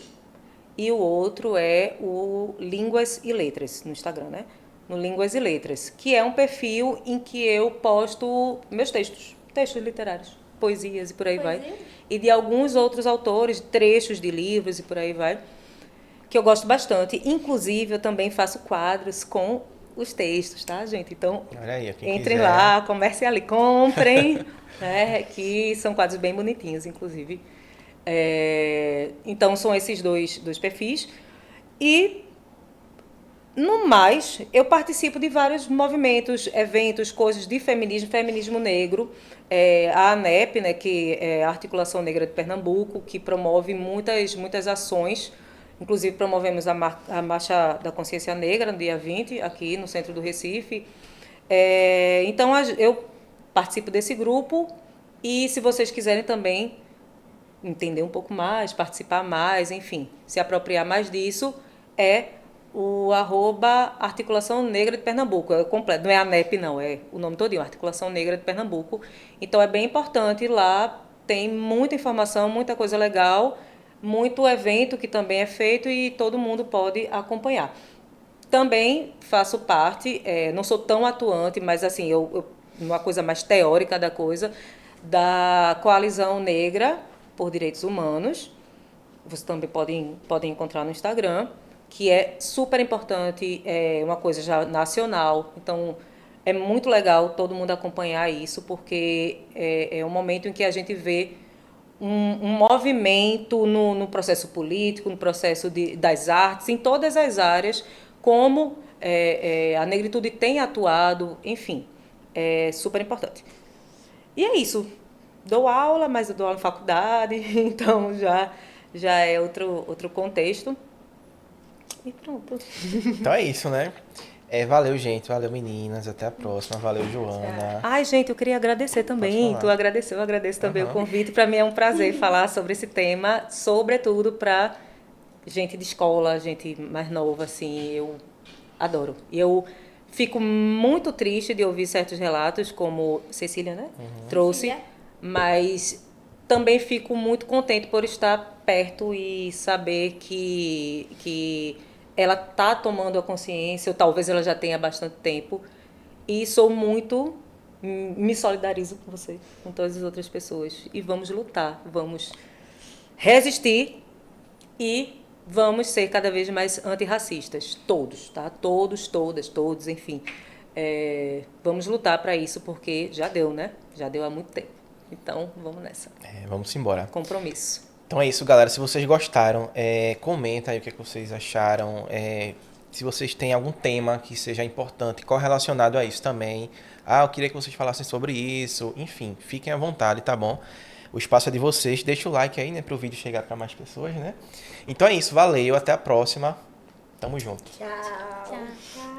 e o outro é o Línguas e Letras, no Instagram, né? No Línguas e Letras, que é um perfil em que eu posto meus textos literários, poesias e por aí vai. E de alguns outros autores, trechos de livros e por aí vai, que eu gosto bastante. Inclusive, eu também faço quadros com os textos, tá, gente? Então, Olha aí, quem entrem quiser. lá, comecem ali, comprem, né? Que são quadros bem bonitinhos, inclusive. Então, são esses dois perfis. E, no mais, eu participo de vários movimentos, eventos, coisas de feminismo negro. A ANEP, né, que é a Articulação Negra de Pernambuco, que promove muitas ações. Inclusive, promovemos a Marcha da Consciência Negra, no dia 20, aqui no centro do Recife. Então, eu participo desse grupo e, se vocês quiserem também entender um pouco mais, participar mais, enfim, se apropriar mais disso, o @Articulação Negra de Pernambuco. É completo, não é a ANEP, não, é o nome todinho, Articulação Negra de Pernambuco. Então, é bem importante, lá tem muita informação, muita coisa legal, muito evento que também é feito e todo mundo pode acompanhar. Também faço parte, não sou tão atuante, mas assim, uma coisa mais teórica da coisa, da Coalizão Negra por Direitos Humanos. Vocês também podem encontrar no Instagram, que é super importante, é uma coisa já nacional. Então, é muito legal todo mundo acompanhar isso, porque é um momento em que a gente vê um movimento no processo político, no processo das artes, em todas as áreas, como a negritude tem atuado, enfim, é super importante. E é isso. Dou aula, mas eu dou aula em faculdade, então já é outro contexto. E pronto. Então é isso, né? Valeu, gente. Valeu, meninas. Até a próxima. Valeu, Joana. Ai, gente, eu queria agradecer também. falar. Tu agradeceu, eu agradeço também o convite. Para mim é um prazer falar sobre esse tema, sobretudo para gente de escola, gente mais nova, assim, eu adoro. E eu fico muito triste de ouvir certos relatos, como Cecília, né? Trouxe, mas também fico muito contente por estar perto e saber que ela está tomando a consciência, ou talvez ela já tenha há bastante tempo, e me solidarizo com você, com todas as outras pessoas. E vamos lutar, vamos resistir e vamos ser cada vez mais antirracistas. Todos, tá? Todos, todas, todos, enfim. Vamos lutar para isso, porque já deu, né? Já deu há muito tempo. Então, vamos nessa. Vamos embora. Compromisso. Então é isso, galera. Se vocês gostaram, comenta aí o que vocês acharam. Se vocês têm algum tema que seja importante, correlacionado a isso também. Eu queria que vocês falassem sobre isso. Enfim, fiquem à vontade, tá bom? O espaço é de vocês. Deixa o like aí, né, para o vídeo chegar para mais pessoas, né? Então é isso, valeu. Até a próxima. Tamo junto. Tchau. Tchau.